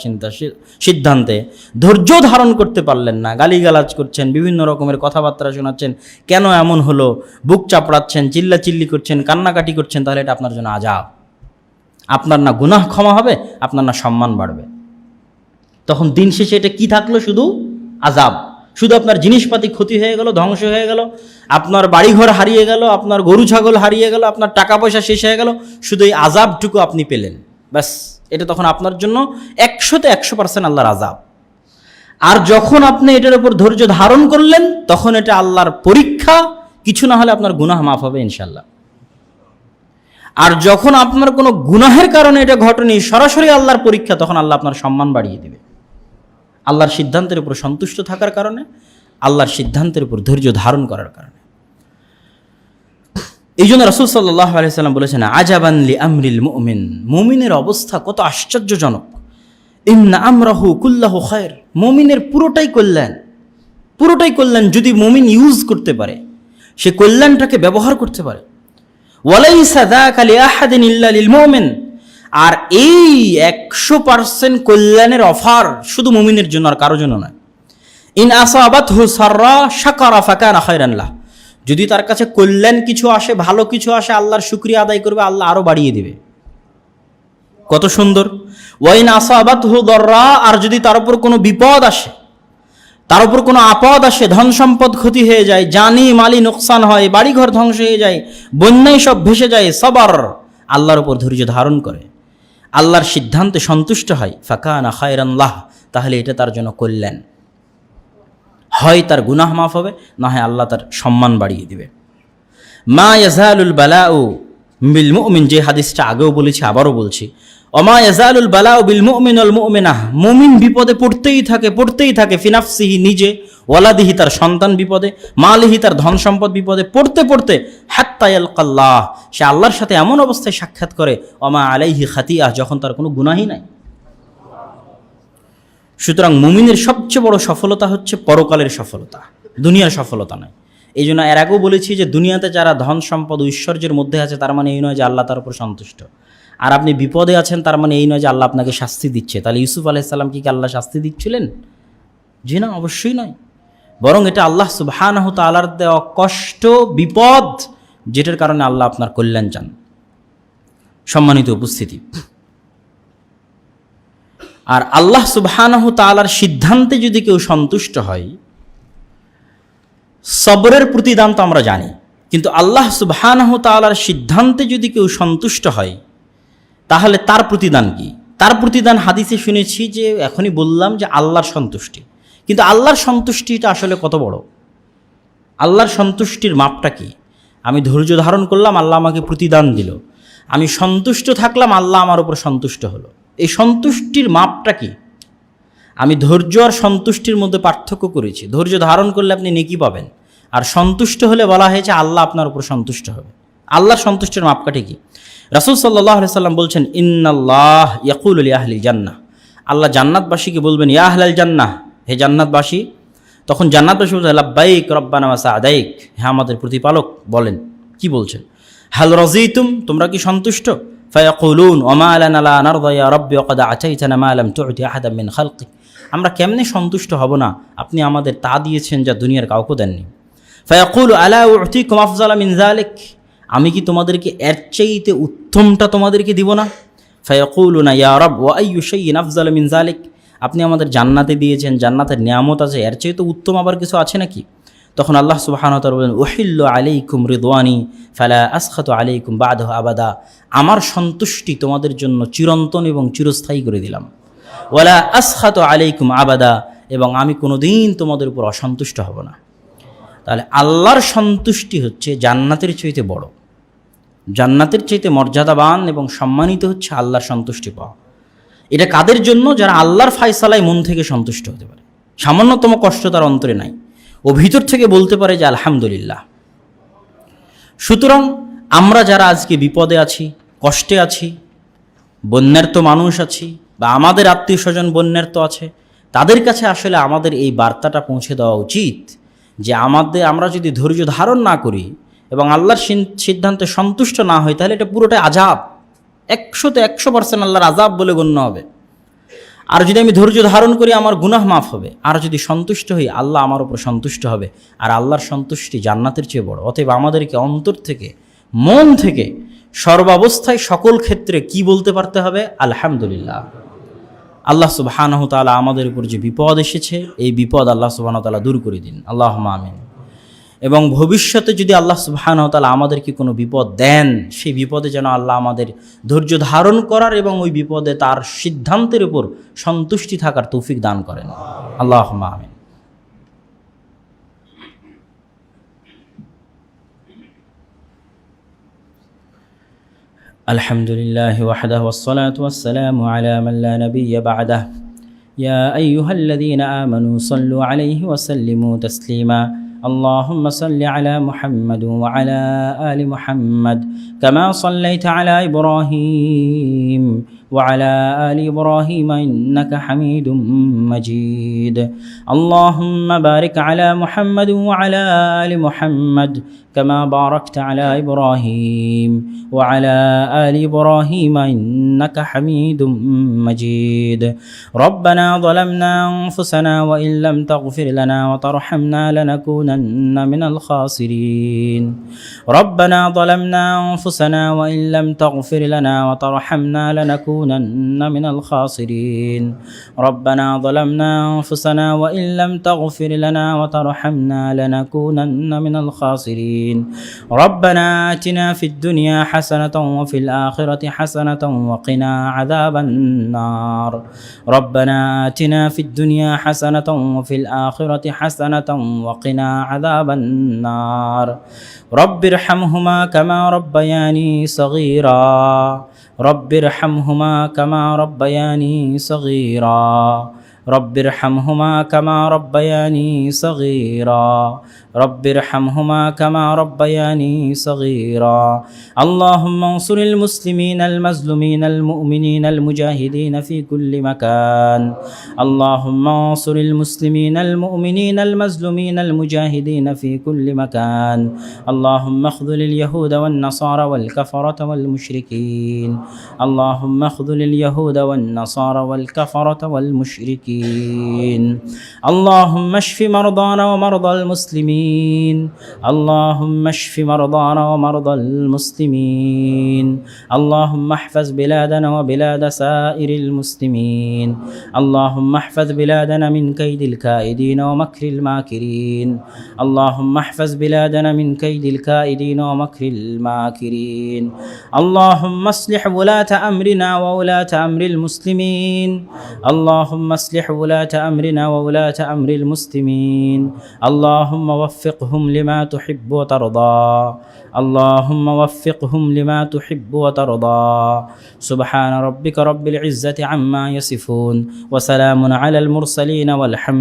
সিদ্ধান্তে, ধৈর্য ধারণ করতে পারলেন না, গালিগালাজ করছেন, বিভিন্ন রকমের কথাবার্তা শোনাচ্ছেন, কেন এমন হলো, বুক চাপড়াচ্ছেন, চিল্লাচিল্লি করছেন, কান্নাকাটি করছেন, তাহলে এটা আপনার জন্য আযাব। আপনার না গুনাহ ক্ষমা হবে, আপনার না সম্মান বাড়বে। তখন দিন শেষে এটা কি থাকলো? শুধু আযাব। শুধু আপনার জিনিসপাতি ক্ষতি হয়ে গেল, ধ্বংস হয়ে গেল, আপনার বাড়িঘর হারিয়ে গেল, আপনার গরু ছাগল হারিয়ে গেল, আপনার টাকা পয়সা শেষ হয়ে গেল, শুধু এই আযাবটুকু আপনি পেলেন, ব্যাস। এটা তখন আপনার জন্য 100তে 100% আল্লাহর আযাব। আর যখন আপনি এটার উপর ধৈর্য ধারণ করলেন, তখন এটা আল্লাহর পরীক্ষা। কিছু না হলে আপনার গুনাহ মাফ হবে ইনশাল্লাহ। আর যখন আপনার কোনো গুনাহের কারণে এটা ঘটেনি, সরাসরি আল্লাহর পরীক্ষা, তখন আল্লাহ আপনার সম্মান বাড়িয়ে দেবে। আল্লাহর সিদ্ধান্তের উপর সন্তুষ্ট থাকার কারণে, আল্লাহর সিদ্ধান্তের উপর ধৈর্য ধারণ করার কারণে। এই জন্য রাসূল সাল্লাল্লাহু আলাইহি সাল্লাম বলেছেন, আজাবান লি আমরিল মুমিন, মুমিনের অবস্থা কত আশ্চর্যজনক। ইন্না আমরাহু কুল্লাহু খায়র, মুমিনের পুরোটাই কল্যাণ, পুরোটাই কল্যাণ যদি মুমিন ইউজ করতে পারে, সে কল্যাণটাকে ব্যবহার করতে পারে। ওয়ালাইসা যাকা লিআহাদিন ইল্লা লিল মুমিন, আর এই 100% কল্যাণের অফার শুধু মুমিনের জন্য, আর কারোর জন্য নয়। ইন আসাবাতহু সাররা শাকারা ফাকানা খায়রান লাহ, যদি তার কাছে কল্যাণ কিছু আসে, ভালো কিছু আসে, আল্লাহর শুকরিয়া আদায় করবে, আল্লাহ আরো বাড়িয়ে দিবে। কত সুন্দর। ওয়া ইন আসাবাতহু দাররা, আর যদি তার উপর কোনো বিপদ আসে, তার উপর কোনো আপদ আসে, ধন সম্পদ ক্ষতি হয়ে যায়, জানি মালি নোকসান হয়, বাড়িঘর ধ্বংস হয়ে যায়, বন্যায় সব ভেসে যায়, সবর, আল্লাহর উপর ধৈর্য ধারণ করে, আল্লাহর সিদ্ধান্তে সন্তুষ্ট হয়, ফাকানা খায়রান লাহ, তাহলে এটা তার জন্য কল্যাণ। হয় তার গুনাহ মাফ হবে, না হয় আল্লাহ তার সম্মান বাড়িয়ে দিবে। মা ইয়াজালুল বালাউ বিল মুমিন, যে হাদিসটা আগেও বলেছি, আবারও বলছি, ওমা ইয়াজালুল বালাউ বিল মুমিন ওয়াল মুমিনাহ, মুমিন বিপদে পড়তেই থাকে, ফি নাফসিহি, নিজে, ওয়ালাদিহি, তার সন্তান বিপদে, মালিহি, তার ধন সম্পদ বিপদে, পড়তে হাত্তা ইয়ালকাল্লাহ, সে আল্লাহর সাথে এমন অবস্থায় সাক্ষাৎ করে, ওমা আলাইহি খাতিয়া, যখন তার কোনো গুনাহই নাই। সুতরাং মুমিনের সবচেয়ে বড় সফলতা হচ্ছে পরকালের সফলতা, দুনিয়ার সফলতা নয়। এই জন্য এর আগেও বলেছি যে দুনিয়াতে যারা ধন সম্পদ ঐশ্বর্যের মধ্যে আছে, তার মানে এই নয় যে আল্লাহ তার উপর সন্তুষ্ট। আর আপনি বিপদে আছেন, তার মানে এই নয় যে আল্লাহ আপনাকে শাস্তি দিচ্ছে। তাহলে ইউসুফ আলাইহিস সালাম কি আল্লাহ শাস্তি দিচ্ছিলেন? জি না, অবশ্যই নয়। বরং এটা আল্লাহ সুবহানাহু তাআলার দেওয়া কষ্ট, বিপদ, যেটার কারণে আল্লাহ আপনার কল্যাণ চান। সম্মানিত উপস্থিতি, আর আল্লাহ সুবহানাহু তাআলার সিদ্ধান্তে যদি কেউ সন্তুষ্ট হয়, সবরের প্রতিদান তো আমরা জানি, কিন্তু আল্লাহ সুবহানাহু তাআলার সিদ্ধান্তে যদি কেউ সন্তুষ্ট হয় তাহলে তার প্রতিদান কি? তার প্রতিদান হাদিসে শুনেছি, যে এখনই বললাম যে আল্লাহর সন্তুষ্টি। কিন্তু আল্লাহর সন্তুষ্টিটা আসলে কত বড়? আল্লাহর সন্তুষ্টির মাপটা কি? আমি ধৈর্য ধারণ করলাম, আল্লাহ আমাকে প্রতিদান দিল। আমি সন্তুষ্ট থাকলাম, আল্লাহ আমার উপর সন্তুষ্ট হলো। এই সন্তুষ্টির মাপটা কি? আমি ধৈর্য আর সন্তুষ্টির মধ্যে পার্থক্য করেছি। ধৈর্য ধারণ করলে আপনি নেকি পাবেন, আর সন্তুষ্ট হলে বলা হয়েছে আল্লাহ আপনার উপর সন্তুষ্ট হবে। আল্লাহর সন্তুষ্টির মাপকাঠি কি? রাসূল সাল্লাল্লাহু আলাইহি সাল্লাম বলছেন, ইন্নাল্লাহ ইয়াকুলু লি আহলিল জান্নাহ, আল্লাহ জান্নাতবাসীকে বলবেন, ইয়া আহলাল জান্নাহ, হে জান্নাতবাসী। তখন জান্নাতবাসী বলছে, লাব্বাইক রব্বানা ওয়া সা'দাইক, হ্যাঁ আমাদের প্রতিপালক বলেন। কি বলছেন? হাল রাযীতুম, তোমরা কি সন্তুষ্ট? ফায়াকুলুন ওমা লানা লা নারদা ইয়া রাব্বি ওয়া কাদ আতাইতানা মা লাম তু'তি আহাদাম মিন খালকিক, আমরা কেমনে সন্তুষ্ট হব না, আপনি আমাদের তা দিয়েছেন যা দুনিয়ার কাউকে দেননি। ফায়াকুলু আলা উ'তিকুম আফযালা মিন যালিক, আমি কি তোমাদেরকে এর চাইতে উত্তমটা তোমাদেরকে দিব না? ফায়াকুলুনা ইয়া রাব ওয়া আইয়ু শাইইন আফযালা মিন যালিক, আপনি আমাদের জান্নাতে দিয়েছেন, জান্নাতের নিয়ামত আছে, এর চাইতে উত্তম আবার কিছু আছে নাকি? তখন আল্লাহ সুবহানাহু ওয়া তাআলা বলেন, উহিল্লু আলাইকুম রিদওয়ানি ফালা আসখাতু আলাইকুম বা'দাহু আবাদা, আমার সন্তুষ্টি তোমাদের জন্য চিরন্তন এবং চিরস্থায়ী করে দিলাম। ওয়ালা আসখাতু আলাইকুম আবাদা, এবং আমি কোনোদিন তোমাদের উপর অসন্তুষ্ট হব না। তাহলে আল্লাহর সন্তুষ্টি হচ্ছে জান্নাতের চাইতে বড়, জান্নাতের চাইতে মর্যাদাবান এবং সম্মানিত হচ্ছে আল্লাহর সন্তুষ্টি পাওয়া। এটা কাদের জন্য? যারা আল্লাহর ফায়সালায় মন থেকে সন্তুষ্ট হতে পারে, সামান্যতম কষ্ট তার অন্তরে নাই, ও ভিতর থেকে বলতে পারে যে আলহামদুলিল্লাহ। সুতরাং আমরা যারা আজকে বিপদে আছি, কষ্টে আছি, বন্যার্ত মানুষ আছি, বা আমাদের আত্মীয় স্বজন বন্যার্ত আছে, তাদের কাছে আসলে আমাদের এই বার্তাটা পৌঁছে দেওয়া উচিত যে আমরা যদি ধৈর্য ধারণ না করি এবং আল্লাহর সিদ্ধান্তে সন্তুষ্ট না হই, তাহলে এটা পুরোটাই আযাব, 100তে 100% আল্লাহর আযাব বলে গণ্য হবে। আর যদি আমি ধৈর্য ধারণ করি, আমার গুনাহ মাফ হবে। আর যদি সন্তুষ্ট হই, আল্লাহ আমার উপর সন্তুষ্ট হবে, আর আল্লাহর সন্তুষ্টি জান্নাতের চেয়ে বড়। অতএব আমাদেরকে অন্তর থেকে, মন থেকে, সর্বাবস্থায়, সকল ক্ষেত্রে কি বলতে পারতে হবে? আলহামদুলিল্লাহ। আল্লাহ সুবহানাহু তাআলা আমাদের উপর যে বিপদ এসেছে, এই বিপদ আল্লাহ সুবহানাহু তাআলা দূর করে দিন, আল্লাহুম্মা আমিন। এবং ভবিষ্যতে যদি আল্লাহ সুবহানাহু তাআলা আমাদেরকে কোনো বিপদ দেন, সেই বিপদে যেন আল্লাহ আমাদের ধৈর্য ধারণ করার এবং ওই বিপদে তার সিদ্ধান্তের উপর সন্তুষ্টি থাকার তৌফিক দান করেন, আল্লাহুম্মা আমিন। আলহামদুলিল্লাহি ওয়াহদাহু ওয়াসসালাতু ওয়াসসালামু আলা মান লা নাবিয়্যা বা'দাহু ইয়া আইয়ুহাল্লাযীনা আমানু সাল্লু আলাইহি ওয়া সাল্লিমু তাসলিমা اللهم صل على محمد وعلى آل محمد كما صليت على إبراهيم وعلى آل إبراهيم إنك حميد مجيد. اللهم بارك على محمد وعلى آل محمد كما باركت على إبراهيم وعلى آل إبراهيم إنك حميد مجيد. ربنا ظلمنا أنفسنا وإن لم تغفر لنا وترحمنا لنكونن من الخاسرين. ربنا ظلمنا أنفسنا وإن لم تغفر لنا وترحمنا لنكونن من الخاسرين. ربنا ظلمنا أنفسنا وإن لم تغفر لنا وترحمنا لنكونن من الخاسرين. ربنا آتنا في الدنيا حسنة وفي الآخرة حسنة وقنا عذاب النار. ربنا آتنا في الدنيا حسنة وفي الآخرة حسنة وقنا عذاب النار. رب ارحمهما كما ربياني صغيرا. رب ارحمهما كما ربياني صغيرا. رب ارحمهما كما ربياني صغيرا. رب ارحمهما كما ربياني صغيرا. اللهم انصر المسلمين المظلومين المؤمنين المجاهدين في كل مكان. اللهم انصر المسلمين المؤمنين المظلومين المجاهدين في كل مكان. اللهم اخذل اليهود والنصارى والكفرة والمشركين. اللهم اخذل اليهود والنصارى والكفرة والمشركين. المشركين اللهم اشف مرضانا ومرضى المسلمين اللهم اشف مرضانا ومرضى المسلمين اللهم احفظ بلادنا وبلاد سائر المسلمين اللهم احفظ بلادنا من كيد الكائدين ومكر الماكرين اللهم احفظ بلادنا من كيد الكائدين ومكر الماكرين اللهم اصلح ولاة أمرنا وولاة أمر المسلمين اللهم اصلح ولاة أمرنا وولاة أمر المسلمين اللهم وفقهم لما تحب وترضى اللهم وفقهم لما تحب وترضى سبحان ربك رب العزة عما يصفون وسلام على المرسلين والحمد